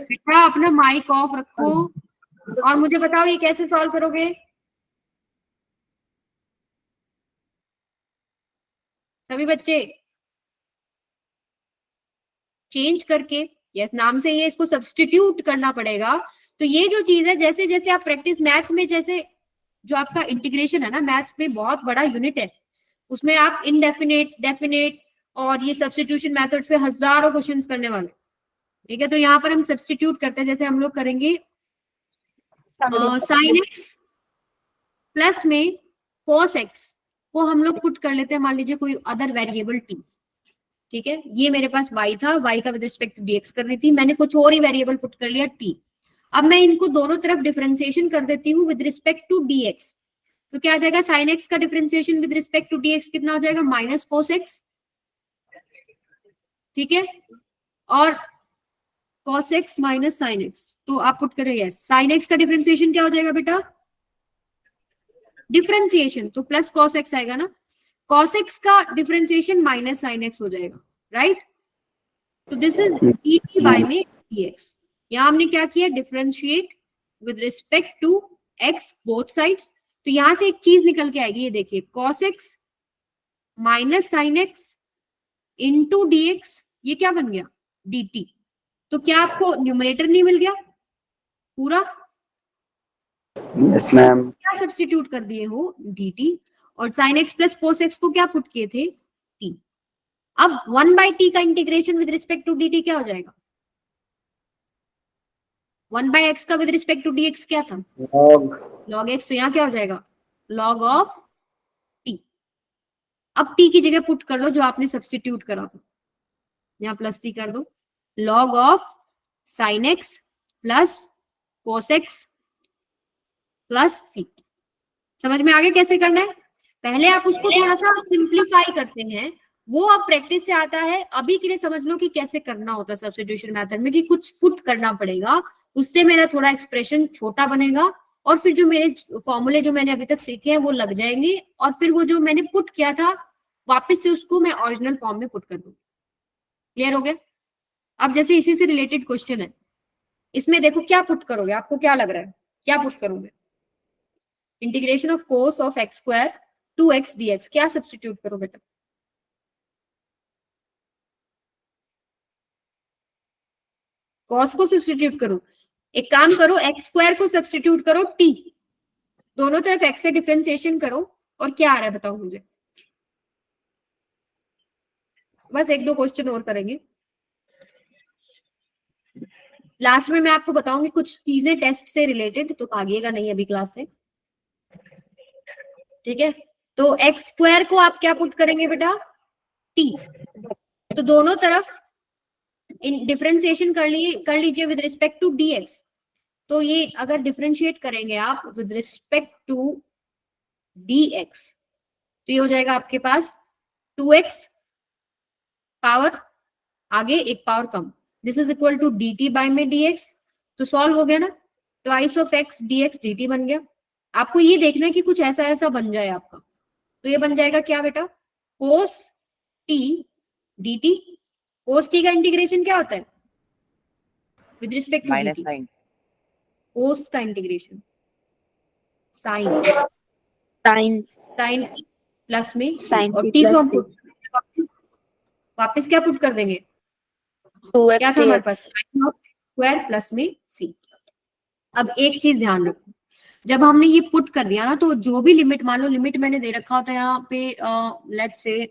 बेटा अपना माइक ऑफ रखो और मुझे बताओ ये कैसे सॉल्व करोगे। सभी बच्चे चेंज करके, यस नाम से ये इसको सब्स्टिट्यूट करना पड़ेगा। तो ये जो चीज है, जैसे जैसे आप प्रैक्टिस मैथ्स में, जैसे जो आपका इंटीग्रेशन है ना मैथ्स में बहुत बड़ा यूनिट है, उसमें आप इनडेफिनेट, डेफिनेट और ये सब्स्टिट्यूशन मेथड्स पे हजारों क्वेश्चंस करने वाले, ठीक है। तो यहाँ पर हम सब्स्टिट्यूट करते हैं, जैसे हम लोग करेंगे साइन एक्स प्लस में कोस एक्स को हम लोग पुट कर लेते हैं, मान लीजिए कोई अदर वेरिएबल टी, ठीक है। ये मेरे पास y था, y का विद रिस्पेक्ट टू dx करनी थी, मैंने कुछ और ही वेरिएबल पुट कर लिया t। अब मैं इनको दोनों तरफ डिफरेंशिएशन कर देती हूँ विद रिस्पेक्ट टू dx। तो क्या आ जाएगा, साइन एक्स का differentiation with respect to dx कितना हो जाएगा, माइनस कोस एक्स, ठीक है। और cos x minus sine x, तो आप पुट करें यस, साइन एक्स का डिफरेंशिएशन क्या हो जाएगा बेटा, डिफरेंशिएशन तो प्लस cos x आएगा ना, cos x का डिफरेंशिएशन माइनस साइन एक्स हो जाएगा, राइट। तो दिस इज dt बाय में dx। यहां हमने क्या किया, differentiate with respect to x both sides. तो यहां से एक चीज निकल के आएगी, ये देखिए cos x minus sine x into dx, ये क्या बन गया dt। तो क्या आपको न्यूमरेटर नहीं मिल गया पूरा, यस मैम। क्या सब्स्टिट्यूट कर दिए हो dt, और sine x plus cos x को क्या पुट किए थे t। अब 1/t का integration with respect to dt क्या हो जाएगा, 1/x का विद रिस्पेक्ट टू dx क्या था, log x। तो यहाँ क्या हो जाएगा, log ऑफ t। अब t की जगह पुट कर लो जो आपने सब्स्टिट्यूट करा था, यहाँ प्लस c कर दो, log of sine x plus cos x plus c। समझ में आगे कैसे करना है, पहले आप उसको थोड़ा सा सिंप्लीफाई करते हैं, वो अब प्रैक्टिस से आता है। अभी के लिए समझ लो कि कैसे करना होता है सब्स्टिट्यूशन मेथड में, कि कुछ पुट करना पड़ेगा, उससे मेरा थोड़ा एक्सप्रेशन छोटा बनेगा, और फिर जो मेरे फॉर्मूले जो मैंने अभी तक सीखे हैं वो लग जाएंगे, और फिर वो जो मैंने पुट किया था वापस से उसको मैं ओरिजिनल फॉर्म में पुट कर दूंगी। क्लियर हो गया। अब जैसे इसी से रिलेटेड क्वेश्चन है, इसमें देखो क्या पुट करोगे, आपको क्या लग रहा है क्या पुट करोगे, integration of cos of x square 2x dx, क्या सब्स्टिट्यूट करो बेटा, कॉस को सब्स्टिट्यूट करो। एक काम करो, एक्स स्क्वायर को सब्स्टिट्यूट करो t, दोनों तरफ x से डिफरेंशिएशन करो, और क्या आ रहा है बताओ मुझे। बस एक दो क्वेश्चन और करेंगे, लास्ट में मैं आपको बताऊंगी कुछ चीजें टेस्ट से रिलेटेड, तो भागिएगा नहीं अभी क्लास से, ठीक है। तो एक्स स्क्वायर को आप क्या पुट करेंगे बेटा, t। तो दोनों तरफ डिफरेंशिएशन कर लीजिए विद रिस्पेक्ट टू dx। तो ये अगर डिफरेंशिएट करेंगे आप विद रिस्पेक्ट टू dx, तो ये हो जाएगा आपके पास 2x पावर आगे एक पावर कम, this is equal to dt by में dx। तो सॉल्व हो गया ना, twice of x dx dt बन गया। आपको ये देखना है कि कुछ ऐसा ऐसा बन जाए आपका, तो ये बन जाएगा क्या बेटा, cos t dt। Cos t का इंटीग्रेशन क्या होता है with respect to minus dt, sine, cos का इंटीग्रेशन साइन, साइन प्लस में Sin और t t को plus हम c. वापस क्या पुट कर देंगे, 2x क्या था हमारे पास, dx. Sine of square plus में c। अब एक चीज ध्यान रखो, जब हमने ये पुट कर दिया ना, तो जो भी लिमिट, मान लो लिमिट मैंने दे रखा होता है यहाँ पे, लेट्स से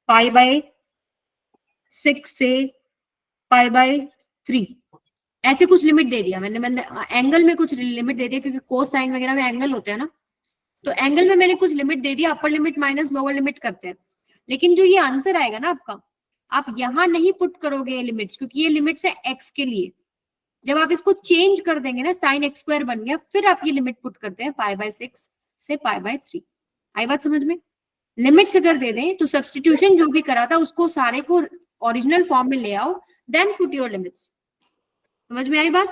5/6 से 5/3, ऐसे कुछ लिमिट दे दिया मैंने एंगल में कुछ लिमिट दे दिया, क्योंकि कोस साइन वगैरह में एंगल होते हैं ना, तो एंगल में मैंने कुछ लिमिट दे दिया, upper limit minus lower limit करते हैं। लेकिन जो ये आंसर आएगा ना आपका, आप यहाँ नहीं पुट करोगे ये लिमिट्स, क्योंकि ये लिमिट्स है एक्स के लिए। जब आप इसको चेंज कर देंगे ना, साइन एक्स स्क्वायर बन गया, फिर आप ये लिमिट पुट करते हैं 5/6 से 5/3। आई बात समझ में। लिमिट्स अगर दे दें तो सब्स्टिट्यूशन जो भी करा था उसको सारे को ओरिजिनल फॉर्म में ले आओ, देन पुट योर लिमिट्स। समझ में आई बात।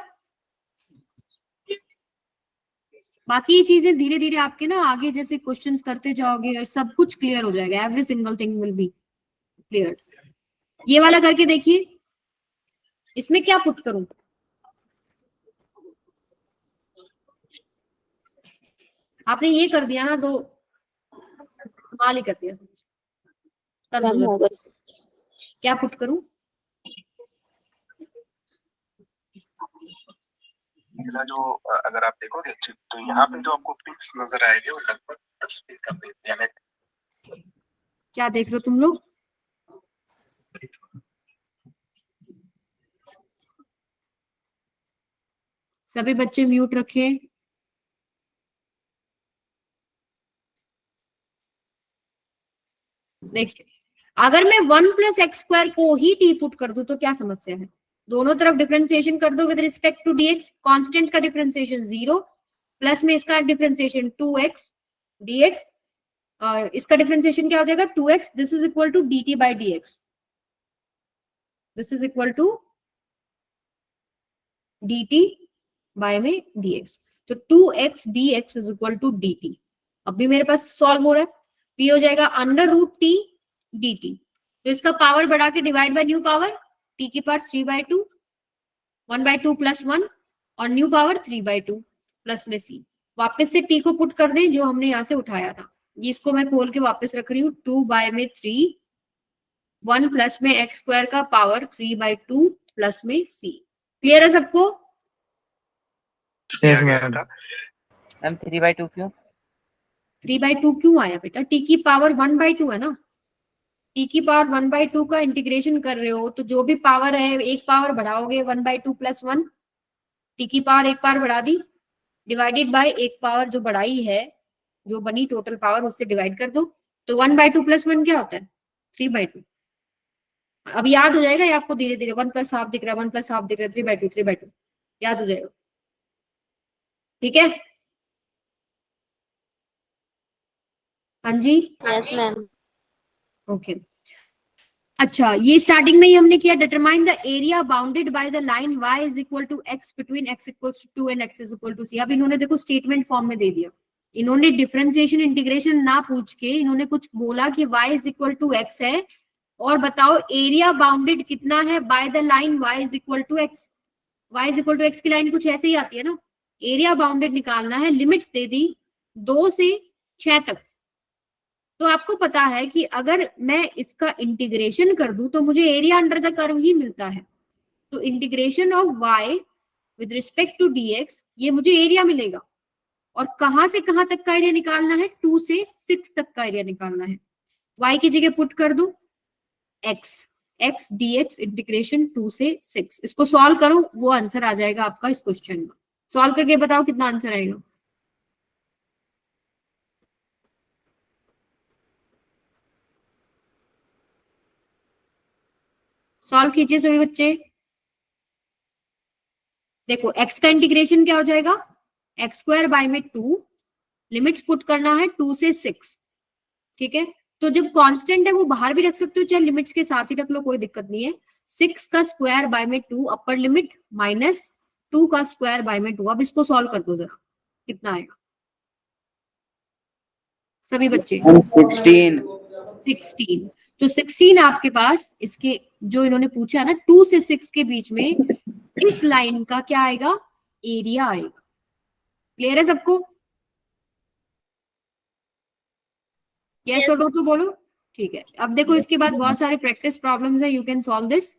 बाकी ये चीजें धीरे धीरे आपके ना आगे जैसे क्वेश्चंस करते जाओगे और सब कुछ क्लियर हो जाएगा, every single thing will be clear. ये वाला करके देखिए, इसमें क्या पुट करूं? आपने ये कर दिया ना, तो कमाल ही कर दिया। कर दो मैम जरा। होगा। क्या पुट करूं? मेरा जो अगर आप देखोगे तो यहाँ पे जो आपको पिक्स नजर आएंगे वो लगभग 10 पिक का पिक, यानी क्या देख रहे हो तुम लोग? सभी बच्चे म्यूट रखे। देखिए, अगर मैं 1+x² को ही टी पुट कर दूं तो क्या समस्या है? दोनों तरफ डिफरेंशिएशन कर दो with respect to dx, constant का डिफरेंशिएशन 0, प्लस में इसका डिफरेंशिएशन 2x dx, और इसका डिफरेंशिएशन क्या हो जाएगा? 2x, this is equal to dt by dx, this is equal to dt by में dx। तो 2x dx is equal to dt। अब भी मेरे पास सॉल्व हो रहा है, p हो जाएगा √t dt। तो इसका पावर बढ़ा के divide by new power, t की पावर 3/2, 1/2 + 1, और न्यू पावर 3/2 प्लस में c। वापस से t को पुट कर दें जो हमने यहाँ से उठाया था। ये इसको मैं खोल के वापस रख रही हूँ, 2/3, 1 प्लस में x² का पावर 3/2 प्लस में c। क्लियर है सबको? मैम 3/2 क्यों? 3/2 क्यों आया बेटा? t की पावर 1/2 है ना, t की पावर 1/2 का इंटीग्रेशन कर रहे हो तो जो भी पावर है एक पावर बढ़ाओगे, 1/2 + 1, t की पावर एक पावर बढ़ा दी, डिवाइडेड बाय एक पावर जो बढ़ाई है, जो बनी टोटल पावर, उससे डिवाइड कर दो। तो 1/2 + 1 क्या होता है? 3/2। अब याद हो जाएगा ये आपको धीरे धीरे, 1 + ½ दिख रहा है, 1 + ½ दिख रहा है, 3/2 3/2 याद हो जाएगा। ठीक है? हाँ जी, यस मैम। ओके। अच्छा, ये स्टार्टिंग में ही हमने किया, determine the area bounded by the line y is equal to x between x equals to 2 and x is equal to c। अब इन्होंने देखो स्टेटमेंट फॉर्म में दे दिया, इन्होंने डिफरेंशिएशन इंटीग्रेशन ना पूछ के इन्होंने कुछ बोला कि y is equal to x है, और बताओ एरिया बाउंडेड कितना है by the line y is equal to x। y is equal to x की लाइन कुछ ऐसे ही आती है ना, एरिया बाउंडेड निकालना है, लिमिट्स दे दी 2 से 6 तक। तो आपको पता है कि अगर मैं इसका इंटीग्रेशन कर दूं तो मुझे एरिया अंडर द कर्व ही मिलता है। तो integration of y with respect to dx, ये मुझे एरिया मिलेगा। और कहां से कहां तक का एरिया निकालना है? 2 से 6 तक का एरिया निकालना है। y की जगह पुट कर दो x dx इंटीग्रेशन 2 से 6। इसको सॉल्व करो, वो आंसर आ जाएगा आपका इस क्वेश्चन में। सॉल्व करके बताओ कितना आंसर आएगा। सॉल्व कीजिए सभी बच्चे। देखो x का इंटीग्रेशन क्या हो जाएगा? x² बाय में 2, लिमिट्स पुट करना है 2 से 6। ठीक है, तो जब कांस्टेंट है वो बाहर भी रख सकते हो, चाहे लिमिट्स के साथ ही रख लो, कोई दिक्कत नहीं है। 6 का स्क्वायर बाय में 2 अपर लिमिट, माइनस 2 का स्क्वायर बाय में 2। अब इसको सॉल्व कर दो जरा, कितना आएगा सभी बच्चे? 16। 16। तो 16 आपके पास इसके जो इन्होंने पूछा ना 2 से 6 के बीच में, इस लाइन का क्या आएगा? एरिया आएगा। क्लियर है सबको? यस और नो तो बोलो। ठीक है, अब देखो इसके बाद बहुत सारे प्रैक्टिस प्रॉब्लम्स है, यू कैन सॉल्व दिस।